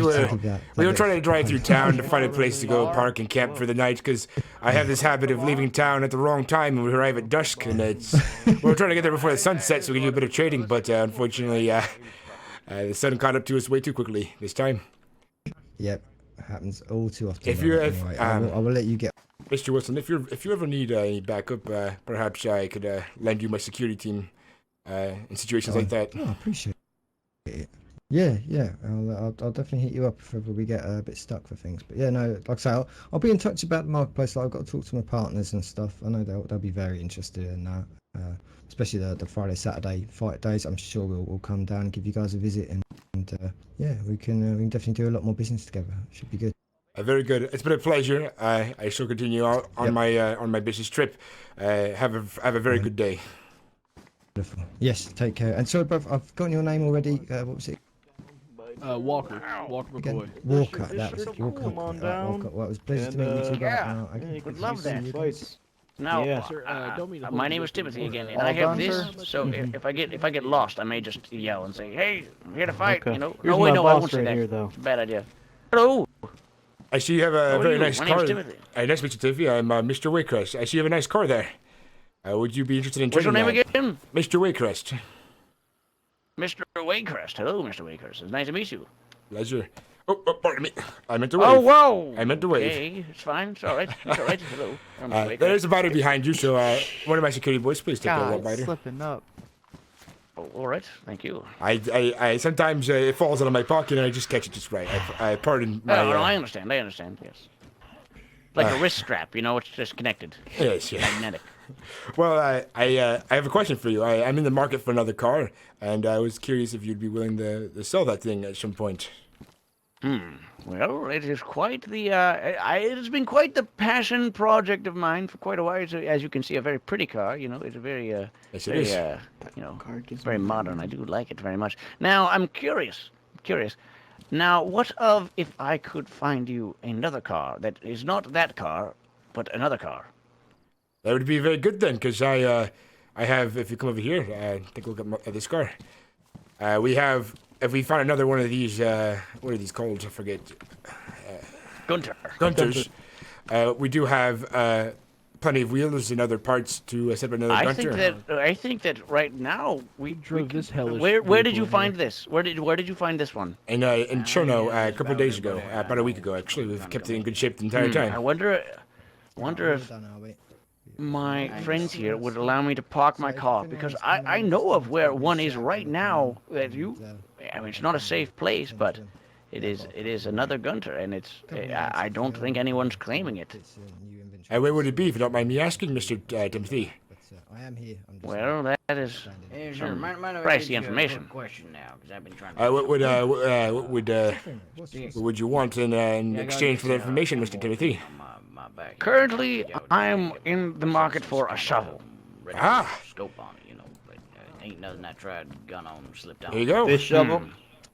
We were trying to drive through town to find a place to go park and camp for the night because I have this habit of leaving town at the wrong time and we arrive at dusk. And we're trying to get there before the sun sets so we can do a bit of trading. But unfortunately, the sun caught up to us way too quickly this time. Yep, happens all too often. Anyway, I will let you get. Mr. Wilson, if you ever need any backup, perhaps I could lend you my security team in situations like that. I appreciate it. Yeah. I'll definitely hit you up if ever we get a bit stuck for things. But yeah, no, like I say, I'll be in touch about the marketplace. I've got to talk to my partners and stuff. I know they'll be very interested in that, especially the Friday, Saturday fight days. I'm sure we'll come down and give you guys a visit and yeah, we can definitely do a lot more business together. Should be good. Very good. It's been a pleasure. I shall continue out on my business trip. Have a very good day. Wonderful. Yes, take care. And sorry, bruv, I've gotten your name already. What was it? Walker McCoy. Walker. That was Walker. Come on down. Walker. Well, it was a pleasure to meet you too. Yeah, would love that. Now, Yeah. Sir, don't mean to my hold name you is up to Timothy the again, vote. and I have this. So if I get lost, I may just yell and say, "Hey, I'm here to fight." Okay. You know? Here's No, wait, my no, I boss won't say right that. here, though. It's a bad idea. Hello. I see you have a How are very you? nice My car. name's Timothy. Nice to meet you, Timothy. I'm Mr. Waycrest. I see you have a nice car there. Would you be interested in What's your trading name that? again? Mr. Waycrest. Mr. Waycrest. Hello, Mr. Waycrest. It's nice to meet you. Pleasure. Oh, pardon me. I meant to wave. Oh, whoa. I meant to wave. Okay, it's fine. It's all right. It's all right. Hello. I'm Waycrest. There is a body behind you, so one of my security boys, please take care of that God, biter. slipping up. Oh, all right. Thank you. I sometimes it falls out of my pocket and I just catch it just right. I pardon my. No, I understand. I understand. Yes. Like a wrist strap, you know, it's just connected. Yes, yeah. Magnetic. Well, I have a question for you. I'm in the market for another car, and I was curious if you'd be willing to sell that thing at some point. Well, it is quite the. It has been quite the passion project of mine for quite a while. It's, as you can see, a very pretty car. You know, it's a very, Yes, it very, is. you know, very modern. I do like it very much. Now, I'm curious. Now, what of if I could find you another car that is not that car, but another car? That would be very good then, because I I have, if you come over here, take a look at this car. We have, if we find another one of these, what are these called? I forget. Gunters. We do have plenty of wheels and other parts to set up another gunter. I think that right now we drove this hellish. Where did you find this? Where did you find this one? In Cherno, a couple of days ago, about a week ago actually. We've kept it in good shape the entire time. I wonder if my friends here would allow me to park my car, because I know of where one is right now. I mean, it's not a safe place, but it is another gunter, and I don't think anyone's claiming it. Where would it be, if you don't mind me asking, Mr. Timothy? Well, that is some pricey information. Question now, because I've been trying what would you want in exchange for the information, Mr. Timothy? Currently, I'm in the market for a shovel. Scope on it, you know, but ain't nothing I tried gun on slipped on. There you go. This shovel.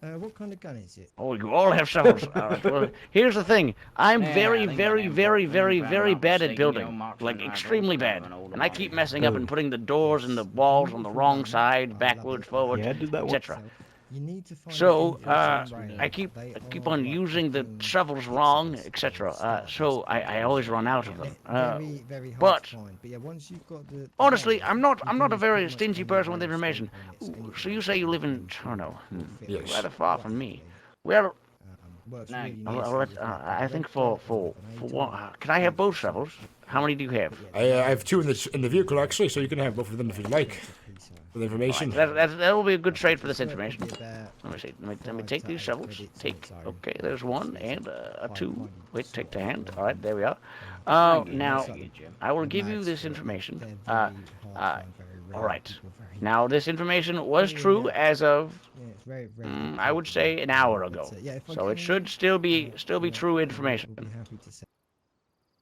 What kind of gun is it? Oh, you all have shovels. Well, here's the thing. I'm very bad at building. Like, extremely bad. And I keep messing up and putting the doors and the walls on the wrong side, backwards, forwards, etc. So, I keep on using the shovels wrong, etc. So, I always run out of them. But, honestly, I'm not a very stingy person with information. So you say you live in Cherno. Yes. Rather far from me. Well, I think for one, can I have both shovels? How many do you have? I have two in the vehicle actually, so you can have both of them if you'd like. With information. That will be a good trade for this information. Let me see. Let me take these shovels. Okay, there's one and a two. Wait, take the hand. All right, there we are. Now, I will give you this information. All right. Now, this information was true as of, I would say, an hour ago. So it should still be true information.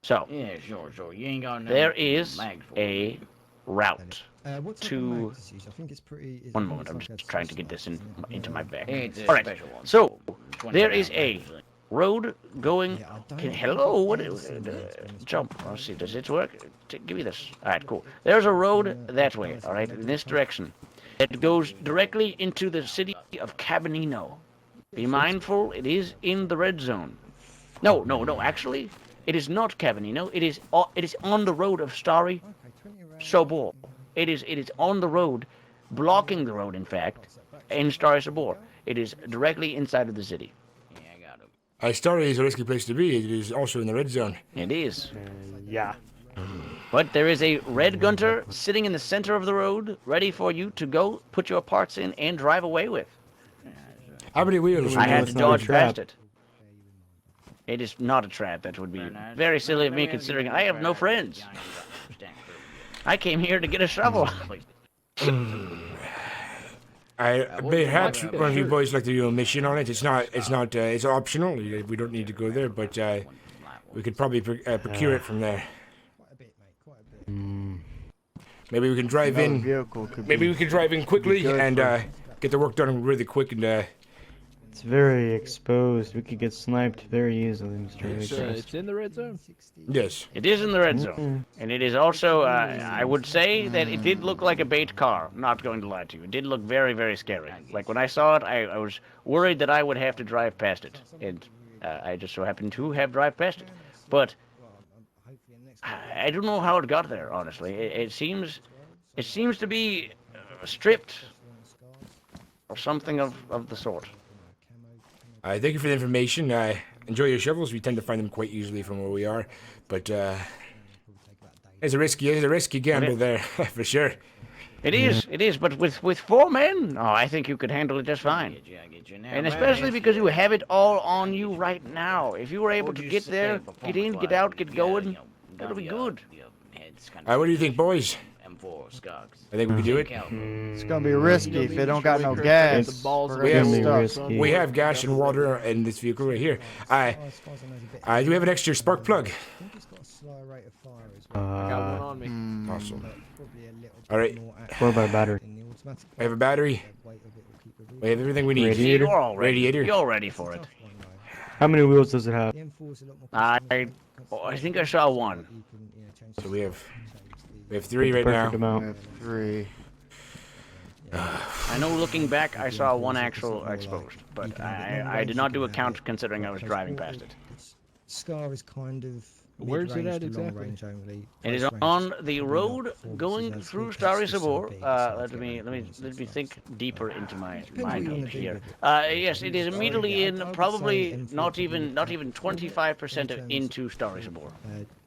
So, Yeah, sure. You ain't got no there is mag for a route What type of to. mags is? I think it's pretty. One moment, I'm just trying to get this into my bag. It's a All right. special one. So, 20 there is rounds, a actually. road going. Yeah, I don't Hello, what think is it's in there, to be honest. jump? Let's see, does it work? Give me this. All right, cool. There's a road that way. All right, in this direction. It goes directly into the city of Cabanino. Be mindful, it is in the red zone. No. Actually, it is not Cabanino. It is on the road of Starry Sobor. It is on the road, blocking the road, in fact, in Starry Sobor. It is directly inside of the city. Yeah, I got it. Starry is a risky place to be. It is also in the red zone. It is. Yeah. But there is a red gunter sitting in the center of the road, ready for you to go put your parts in and drive away with. How many wheels? I had to it's not a dodge trap. past it. It is not a trap. That would be very silly of me, considering I have no friends. I came here to get a shovel. Perhaps one of you boys like to do a mission on it. It's optional. We don't need to go there, but we could probably procure it from there. Quite a bit, mate. Quite a bit. Maybe we can drive Another in. vehicle could Maybe be- we can drive in quickly good and for- get the work done really quick. And It's very exposed. We could get sniped very easily, Mr. Waycrest. It's in the red zone. yes, It is in the red zone. And it is also, I would say that it did look like a bait car. Not going to lie to you. It did look very, very scary. Like when I saw it, I was worried that I would have to drive past it. And I just so happened to have drive past it. But I don't know how it got there, honestly. It seems to be stripped or something of the sort. thank you for the information. Enjoy your shovels. We tend to find them quite easily from where we are, but it's a risky gamble there for sure. It is, but with 4 men, I think you could handle it just fine. And especially because you have it all on you right now. If you were able to get there, get in, get out, get going, that'll be good. What do you think, boys? I think we can do it. It's gonna be risky if they don't got no gas. The balls We're We gonna have- get Extremely stuck. risky. We have gas and water in this vehicle right here. Do we have an extra spark plug? I think it's got a slower rate of fire as well. I got one on me. Awesome. Probably a little All right. bit more accurate What about battery? in the automatic. We have a battery. Weight of it will keep the We have everything we need. Radiator? You're all ready. Radiator. You're ready for it. How many wheels does it have? The M4 is a lot more I customizable. think I saw one. You can, change So we have. change We have 3 right Perfect now. amount. 3. I know looking back, I saw one actual exposed, but I did not do a count considering I was driving past it. Scar is kind of Where's it at mid-range to long exactly? range only. It is Close range on is the probably road not performance going as through good, Starry it's just so Sabor. big, it's hard Let to get me around corners and stuff. think deeper into my Depends what you note wanna do here. with it. Yes, it is immediately I in, would probably say not M4 even would be 25% in terms into Starry Sabor.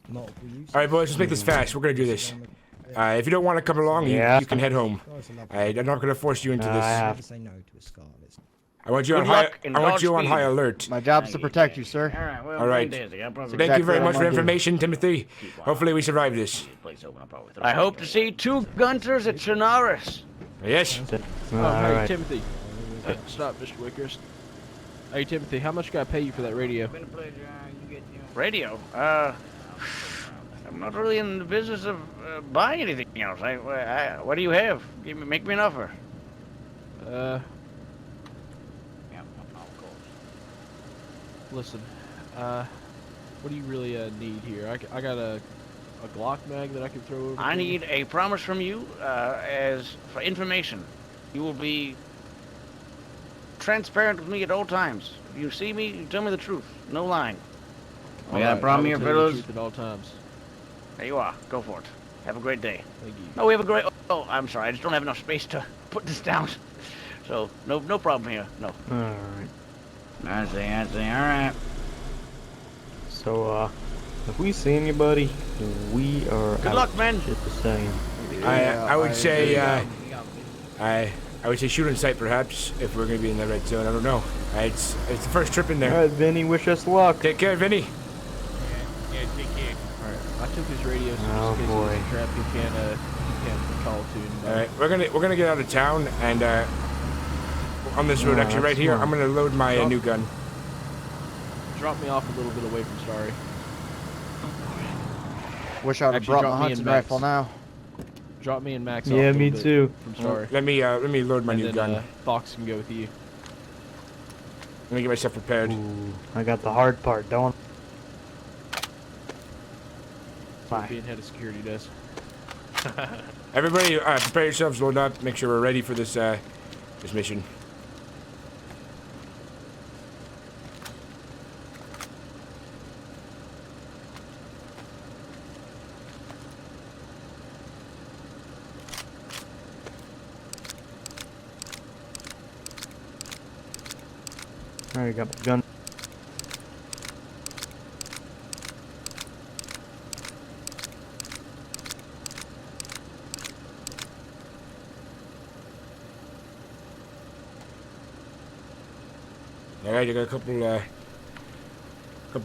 Multiple uses. All right, boys, let's make this fast. We're gonna do this. If you don't want to come along, Yeah. you can head home. I'm not gonna force you into this. Never say no to a Scar. I want you on Good high. luck and I want you on Godspeed. high alert. My job's to protect you, sir. Alright, well, All right. Daisy, I'll probably Thank you very Exactly what much I'm for gonna do. information, Timothy. Hopefully we survive this. I hope to see 2 Gunters at Chernarus. Yes. Oh, hey, Alright. Timothy. Stop, Mr. Wakehurst. Hey, Timothy, how much can I pay you for that radio? Radio? I'm not really in the business of buying anything else. What do you have? Make me an offer. Listen, what do you really need here? I got a Glock mag that I can throw over. I to you. need a promise from you as for information. You will be transparent with me at all times. If you see me, you tell me the truth. No lying. We got a problem I here, will tell you the fellas? truth at all times. There you are. Go for it. Have a great day. Thank you. No, we have a great... Oh, I'm sorry. I just don't have enough space to put this down. So, no problem here. No. Alright. I see, alright. So, if we see anybody, we are Good out. luck, man. Just the saying. I would say I would say shoot on sight perhaps if we're gonna be in the red zone. I don't know. It's the first trip in there. Alright, Vinny, wish us luck. Take care, Vinny. Yeah, take care. Alright, I took his radio so Oh, just in case boy. he's trapped, he can't call to anybody. All right, we're gonna get out of town and on this road Oh, actually right that's here. smart. I'm gonna load my new gun. Drop me off a little bit away from Starry. Wish I would have Actually, brought drop my me and hunting Max. rifle now. Drop me and Max off a Yeah, little me bit too. from Starry. Let me load my And new then, gun. Fox can go with you. Let me get myself prepared. Ooh, I got the hard part, don't That's what being head of security does. Everybody, prepare yourselves, load up. Make sure we're ready for this this mission. Alright, got my gun. All right, I got a couple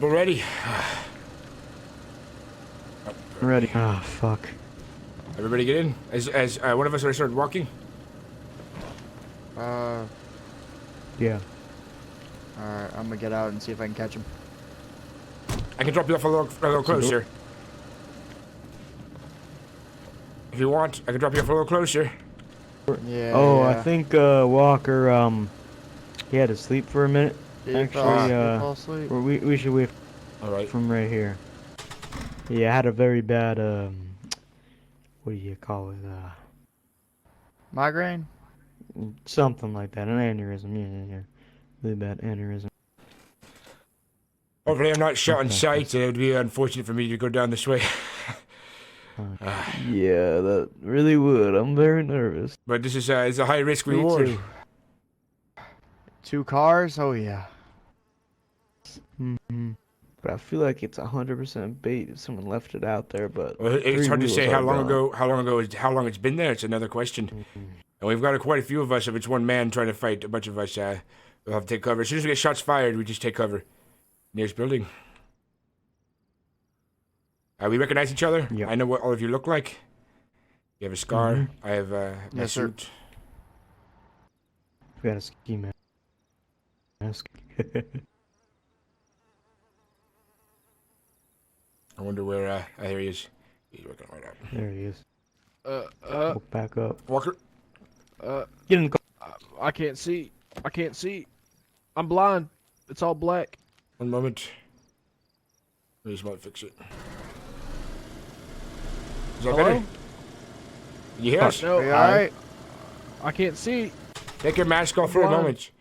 ready. Ready. Ah, fuck. Everybody get in. As one of us already started walking. Yeah. Alright, I'm gonna get out and see if I can catch him. I can drop you off a little closer. If you want, I can drop you off a little closer. Yeah. Oh, yeah. I think Walker he had to sleep for a minute. Did you Actually, fall asleep? or we should wait All right. from right here. Yeah, I had a very bad what do you call it? Migraine? Something like that. An aneurysm. Yeah. Really bad aneurysm. Hopefully, I'm not shot on Okay. sight. It would be unfortunate for me to go down this way. Yeah, that really would. I'm very nervous. But this is it's a high risk reward. too. 2 cars? Oh yeah. Mm-hmm. But I feel like it's 100% bait if someone left it out there. But Well, it's 3 hard to wheels say are how long gone. how long it's been there. It's another question. And we've got quite a few of us. If it's one man trying to fight a bunch of us, we'll have to take cover. As soon as we get shots fired, we just take cover. Nearest building. We recognize each other. Yeah. I know what all of you look like. You have a scar. Mhm. I have my Yes, sir. suit. We got a ski mask. I wonder where. There he is. He's working right out. There he is. Look back up. Walker. Get in the car. I can't see. I can't see. I'm blind. It's all black. One moment. We just might fix it. Is that Hello? better? You hear us? No, Are you alright? I can't see. Take your mask off for a Blind. moment.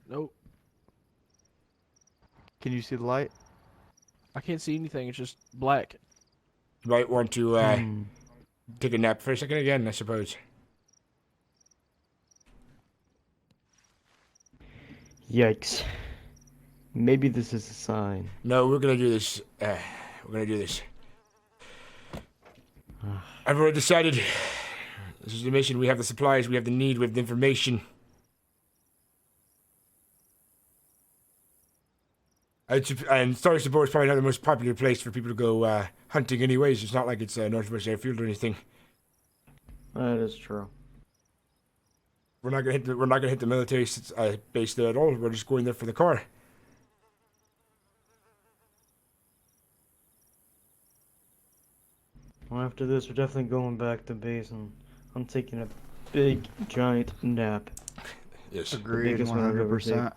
Nope. Can you see the light? I can't see anything. It's just black. You might want to Hmm. take a nap for a second again, I suppose. Yikes. Maybe this is a sign. No, we're gonna do this. We're gonna do this. Everyone decided. This is the mission. We have the supplies. We have the need. We have the information. And Star Support is probably not the most popular place for people to go hunting anyways. It's not like it's Northwest Airfield or anything. That is true. We're not gonna hit the military base there at all. We're just going there for the car. Well, after this, we're definitely going back to base, and I'm taking a big, giant nap. Yes. Agreed, biggest one I've ever 100%.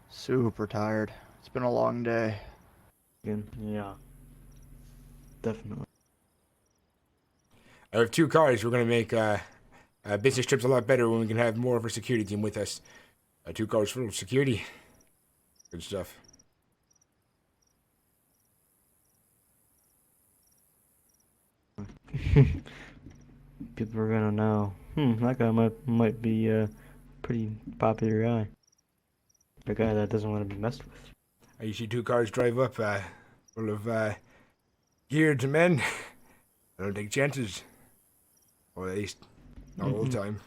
Super tired. It's been a long day. Yeah. Definitely. I have 2 cars. We're gonna make business trips a lot better when we can have more of our security team with us. 2 cars full of security. Good stuff. People are gonna know. That guy might be a pretty popular guy. A guy that doesn't want to be messed with. I usually 2 cars drive up full of geared men. I don't take chances. Or at least not all the time.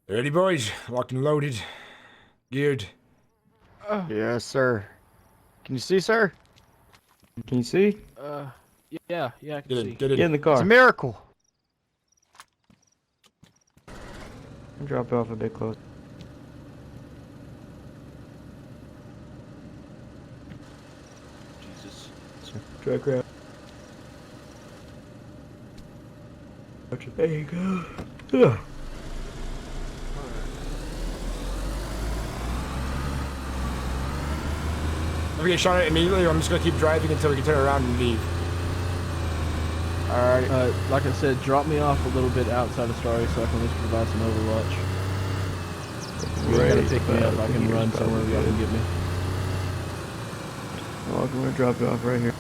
Ready, boys? Locked and loaded. Geared. Yes, sir. Can you see, sir? Can you see? Yeah, I can see. Get Get in the It's car. a miracle. Drop it off a bit close. Jesus. Track route. There you go. Ugh. If we get shot at immediately, I'm just gonna keep driving until we can turn around and leave. Alright. Like I said, drop me off a little bit outside of Starry so I can at least provide some overwatch. You ain't gotta pick me up. I can run somewhere y'all can get me. Oh, I'm gonna drop you off right here.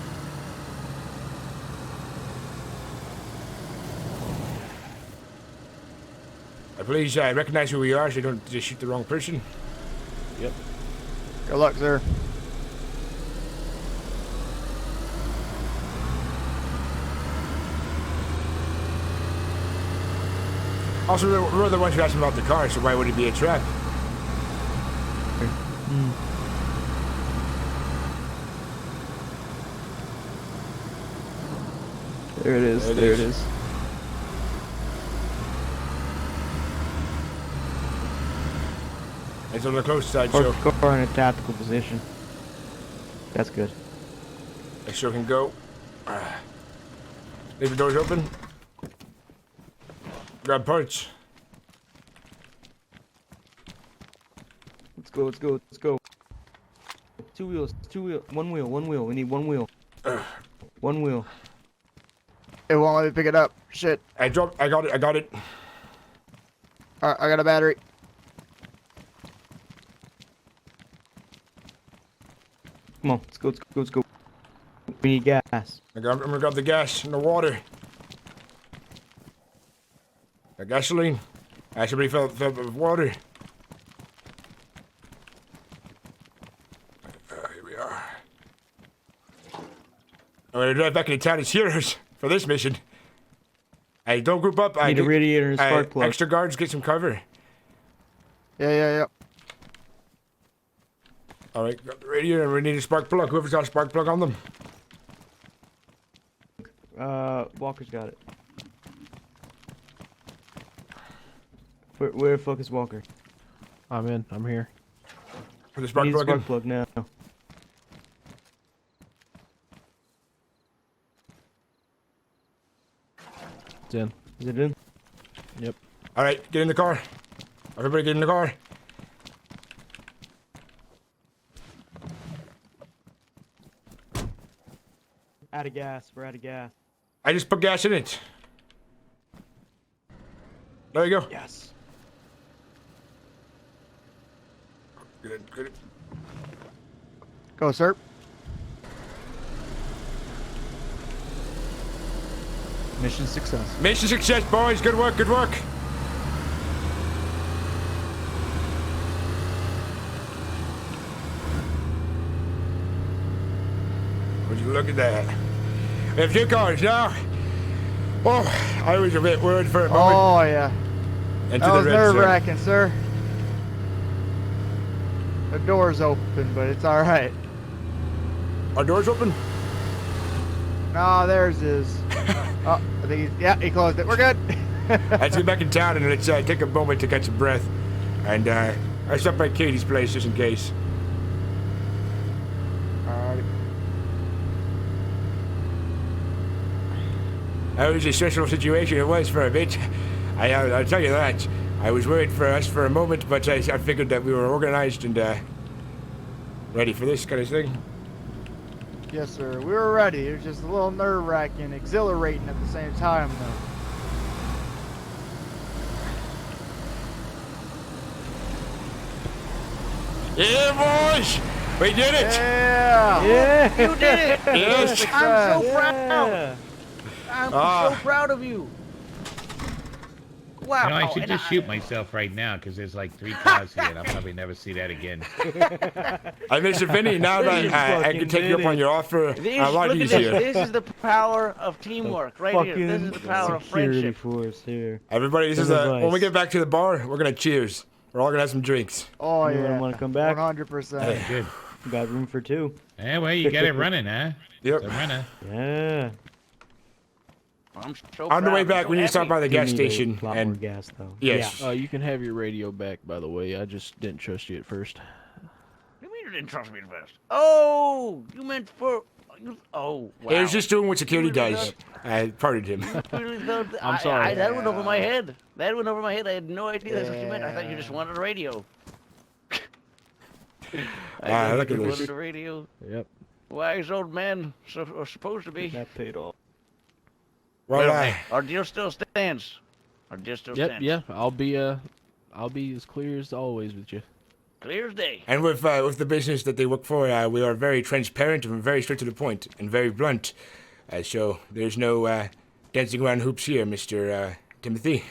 Please recognize who we are so you don't just shoot the wrong person. Yep. Good luck, sir. Also, we're the ones who asked him about the car, so why would it be a trap? There it is. There it is. It's on the close side, Park so the car in a tactical position. That's good. I sure can go. Leave the doors open. Grab parts. Let's go. Let's go. Let's go. 2 wheels. 2 wheel. 1 wheel. 1 wheel. We need 1 wheel. 1 wheel. It won't let me pick it up. Shit. I got it. I got it. Alright, I got a battery. Come on. Let's go. Let's go. Let's go. We need gas. I'm gonna grab the gas and the water. The gasoline. Somebody filled with water. Here we are. I'm gonna drive back into town as heroes for this mission. Hey, don't group up. Need a radiator and a spark plug. Extra guards, get some cover. Yeah. All right, got the radiator, and we need a spark plug. Whoever's got a spark plug on them. Walker's got it. Where the fuck is Walker? I'm in. I'm here. For the We spark need a plug. spark plug now. It's in. Is it in? Yep. All right, get in the car. Everybody get in the car. Out of gas. We're out of gas. I just put gas in it. There you go. Yes. Good, good. Go, sir. Mission success. Mission success, boys. Good work, good work. Would you look at that? We have 2 cars now. Oh, I was a bit worried for a moment. Oh, yeah. Into That was the red zone. nerve-wracking, sir. The door's open, but it's all right. Our door's open? No, theirs is. Oh, I think he closed it. We're good. Let's get back in town and let's take a moment to catch some breath. And I stopped by Katie's place just in case. Alrighty. That was a stressful situation it was for a bit. I'll tell you that. I was worried for us for a moment, but I figured that we were organized and ready for this kind of thing. Yes, sir. We were ready. It was just a little nerve-wracking, exhilarating at the same time, though. Yeah, boys! We did it! Yeah! Yeah! You did it! Yes! I'm so proud! Yeah. I'm so proud of you! Wow. You know, I should and just shoot myself right now because there's like 3 cars here, and I'll probably never see that again. Mr. Vinny, now that I can take you up on your offer a lot look at easier. this. This is the power of teamwork, right here. This is the power of security friendship. force here. Everybody, this is Good when we advice. get back to the bar, we're gonna cheers. We're all gonna have some drinks. Oh, You yeah. want to come back? 100%. Good. Got room for 2. Yeah, well, you got it running, huh? Yep. It's a runner. Yeah. I'm so On the proud. way I'm back, so we need to stop happy. by the You gas need station a lot and more gas though. yes. You can have your radio back, by the way. I just didn't trust you at first. What do you mean you didn't trust me at first? Oh, you meant for... Oh, wow. He was just doing what security You really does. I pardoned him. Really thought that- I'm sorry. that went over my head. That went over my head. I had no idea that's what you meant. I thought you just wanted a radio. I Look at you this. wanted a radio. Yep. Wise old man, are supposed to be. That paid off. Well, Our deal still stands. Our deal still Yep. stands. Yeah. I'll be as clear as always with you. Clear as day. and with the business that they work for, we are very transparent and very straight to the point and very blunt. So there's no dancing around hoops here, Mr. Timothy.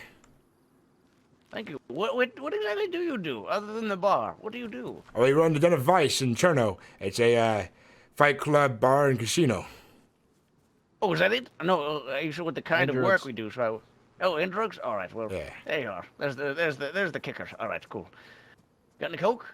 Thank you. What exactly do you do other than the bar? What do you do? Oh, we run the Den of Vice in Cherno. It's a fight club, bar, and casino. Oh, is that it? No, you sure what the kind And of work drugs. we do? So, and drugs. All right. Well, Yeah. there you are. There's the kicker. All right, cool. Got any coke?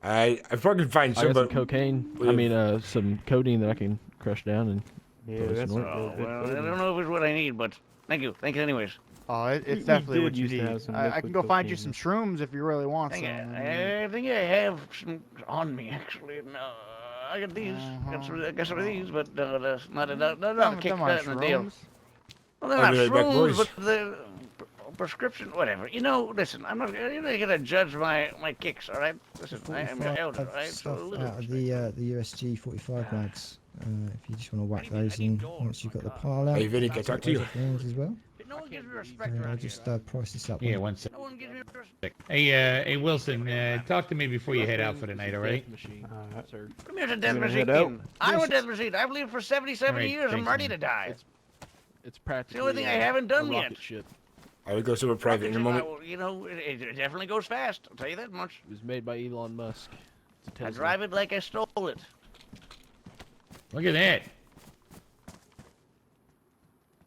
I fucking find I some, got some but cocaine. we I have- mean, some codeine that I can crush down and. Yeah, Put us that's in a order. real Oh, good well, I codeine. don't know if it's what I need, but thank you. Thank you anyways. Oh, You it's definitely did what you used to need. have some I can liquid go find you cocaine. some shrooms if you really want Thank some. you. I think I have some on me, actually. No, I got these. I got some of these, but that's not a kick Them that in the deal. shrooms. Well, they're I'll not be right back, shrooms, boys. but the prescription, whatever. You know, listen, I'm not. You're not gonna judge my kicks, all right? Listen, I am your elder, all right? So a Stuff little out of respect. the USG 45 mags. If you just want to whack those in once you've got the pile out. Hey, Vinny, can I talk to you? As well. No one gives me respect I'll around just here. price this up. Yeah, one sec. No one gives me respect. Hey, Wilson, talk to me before you head out for the night, all right? Machine, Alright. sir. Come here to death gonna machine. head out? I'm a death machine. I've lived for 77 Alright, years. I'm thanks, ready man. to die. It's practically. only thing I haven't done a yet. rocket ship. I will go super private in a moment. You know, it definitely goes fast. I'll tell you that much. It was made by Elon Musk. It's a I Tesla. drive it like I stole it. Look at that.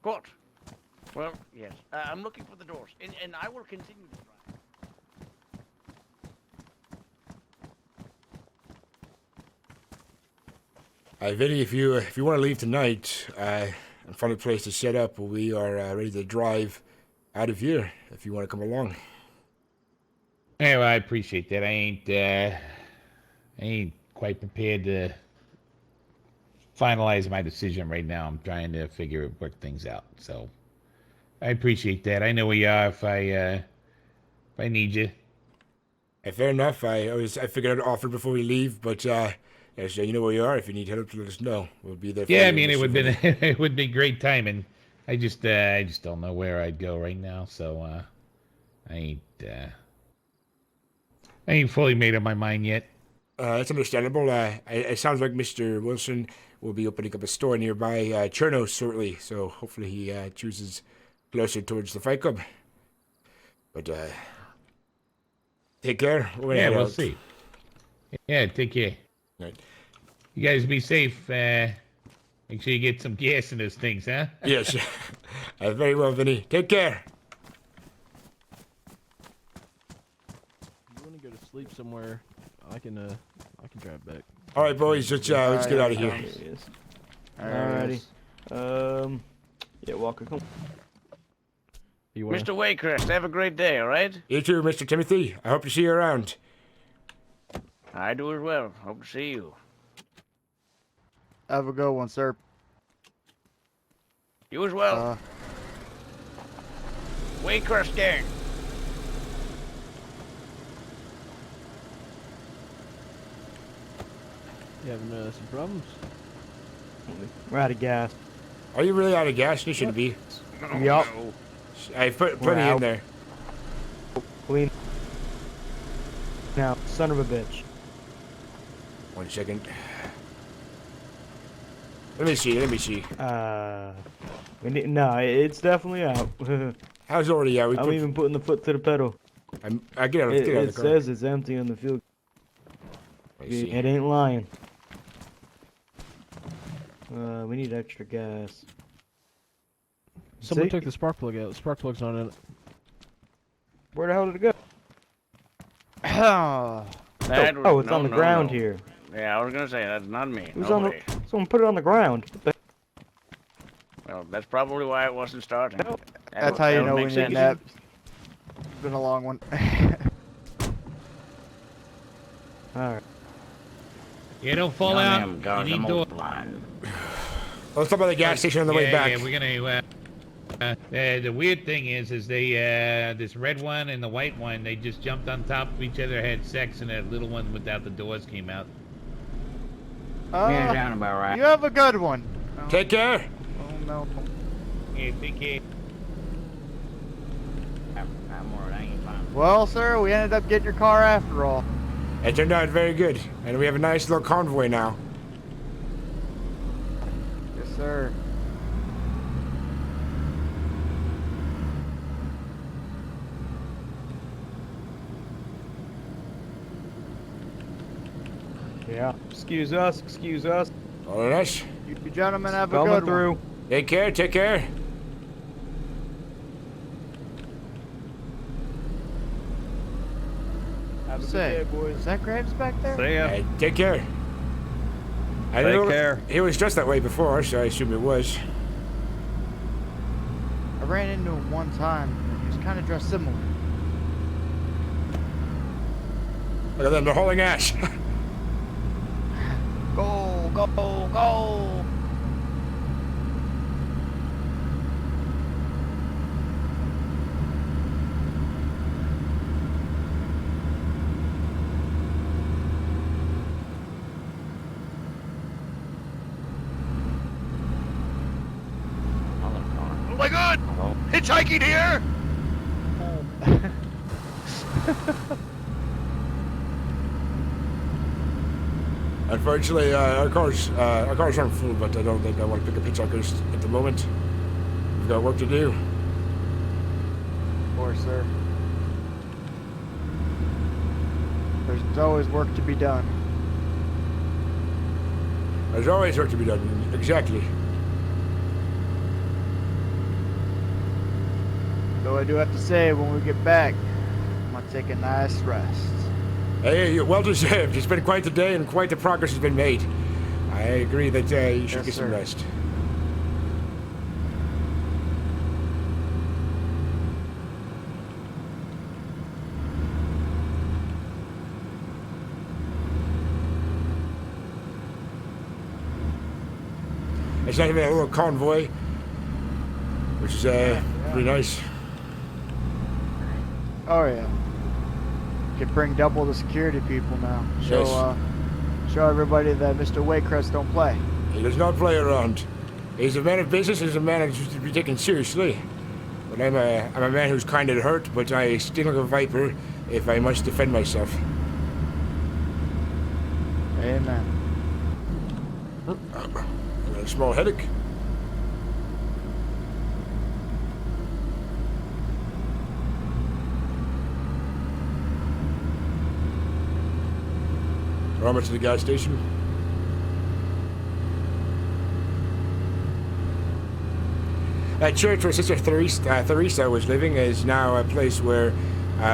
Good. Well, yes. I'm looking for the doors, and I will continue to drive. Vinny, if you want to leave tonight and find a place to set up, we are ready to drive out of here. If you want to come along. Yeah, well, I appreciate that. I ain't quite prepared to finalize my decision right now. I'm trying to work things out. So I appreciate that. I know where you are if I need you. Fair enough. I figured I'd offer before we leave, but yeah, so you know where you are. If you need help, let us know. We'll be there for you. Yeah, I mean, it would be it would be great timing. I just don't know where I'd go right now, so I ain't fully made up my mind yet. That's understandable. It sounds like Mr. Wilson will be opening up a store nearby Cherno shortly, so hopefully he chooses closer towards the Fight Club. But take care. Yeah, we'll see. Yeah, take care. Right. You guys be safe. Make sure you get some gas in those things, huh? Yes. Very well, Vinny. Take care. If you want to go to sleep somewhere, I can drive back. All right, boys. Let's get out of here. There he is. Alrighty. Yeah, Walker, come. Mr. Waycrest, have a great day, all right? You too, Mr. Timothy. I hope to see you around. I do as well. Hope to see you. Have a good one, sir. You as well. Waycrest gang. You having some problems? We're out of gas. Are you really out of gas? You shouldn't be. Yup. I've put plenty in there. Clean. Now, son of a bitch. 1 second. Let me see. We need, no, it's definitely out. How's it already out? I'm even putting the foot to the pedal. I get out of the car. It says it's empty on the fuel. It ain't lying. We need extra gas. Someone See? took the spark plug out. The spark plug's not in it. Where the hell did it go? That Oh, it's no, on the no, ground no. here. Yeah, I was gonna say that's not me. It was No on way. someone put it on the ground. What the- Well, that's probably why it wasn't starting. That's how you know we need a nap. It's been a long one. Alright. Yeah, don't fall out. You need door. Let's talk about the gas station on the way back. Yeah, we're gonna. The weird thing is they this red one and the white one, they just jumped on top of each other, had sex, and that little one without the doors came out. Yeah, sound about right. You have a good one. Take care. Oh no. Yeah, take care. I'm alright, I ain't fine. Well, sir, we ended up getting your car after all. It turned out very good, and we have a nice little convoy now. Yes, sir. Yeah. Excuse us. Excuse us. All of us. You gentlemen have a Coming good through. one. Take care. Take care. Have a Say, good day, boys. is that Graves back there? See ya. Take care. Take care. He was dressed that way before, so I assume it was. I ran into him one time, and he was kind of dressed similar. Look at them, they're hauling ass. Go, go, go! Oh my God! Hitchhiking here! Unfortunately, our cars aren't full, but I don't think I want to pick up hitchhikers at the moment. We've got work to do. Of course, sir. There's always work to be done. There's always work to be done. Exactly. Though I do have to say, when we get back, I'm gonna take a nice rest. Hey, well deserved. It's been quite the day and quite the progress has been made. I agree that you should Yes, get some sir. rest. It's not even a little convoy, which is pretty nice. Oh yeah. Could bring double the security people now. Yes. Show everybody that Mr. Waycrest don't play. He does not play around. He's a man of business. He's a man who's to be taken seriously. But I'm a man who's kind of hurt, but I sting like a viper if I must defend myself. Amen. I got a small headache. We're almost to the gas station. That church where Sister Theresa was living is now a place where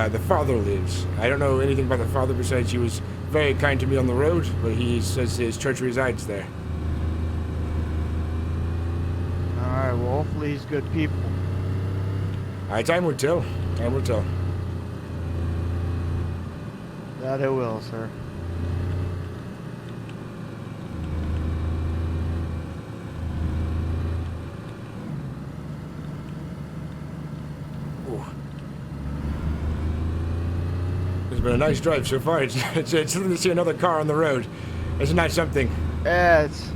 the father lives. I don't know anything about the father besides he was very kind to me on the road, but he says his church resides there. Alright, well, hopefully he's good people. Time will tell. Time will tell. That it will, sir. It's been a nice drive so far. It's lovely to see another car on the road. Isn't that something? Yeah, it's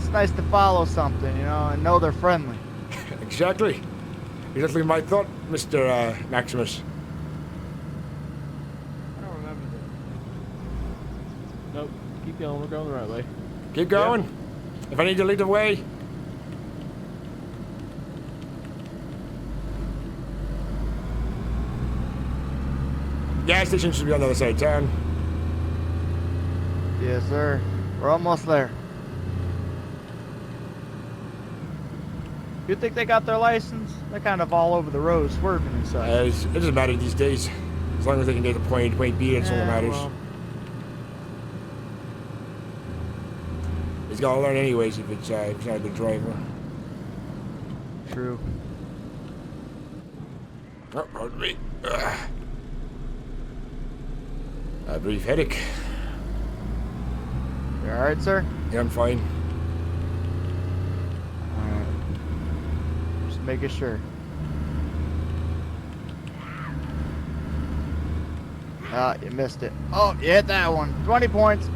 nice to follow something, you know, and know they're friendly. Exactly. Exactly my thought, Mr. Maximus. I don't remember that. Nope. Keep going. We're going the right way. Keep going. Yep. If I need to lead the way. Gas station should be on the other side of town. Yes, sir. We're almost there. You think they got their license? They're kind of all over the road, swerving and such. It doesn't matter these days. As long as they can get to point B, that's all that matters. Well. He's got to learn anyways if it's not a good driver. True. Oh, pardon me. A brief headache. You alright, sir? Yeah, I'm fine. Alright. Just making sure. Ah, you missed it. Oh, you hit that one. 20 points.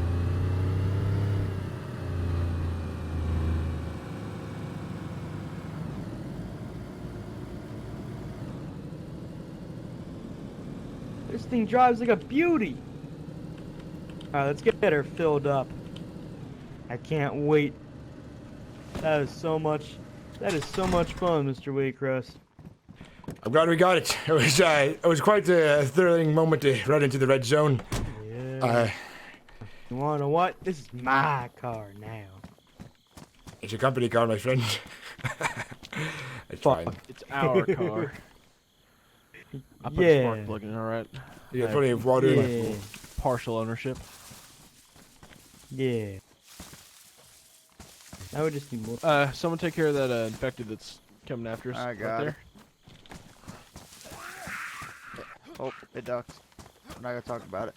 This thing drives like a beauty. Alright, let's get her filled up. I can't wait. That is so much fun, Mr. Waycrest. I'm glad we got it. It was quite a thrilling moment to run into the red zone. Yeah. You wanna know what? This is my car now. It's a company car, my friend. It's fine. It's our car. I put Yeah. spark plug in, alright? You got plenty of water. Yeah. Partial ownership. Yeah. I would just need more. Someone take care of that infected that's coming after us. I got right there. Oh, it ducks. I'm not gonna talk about it.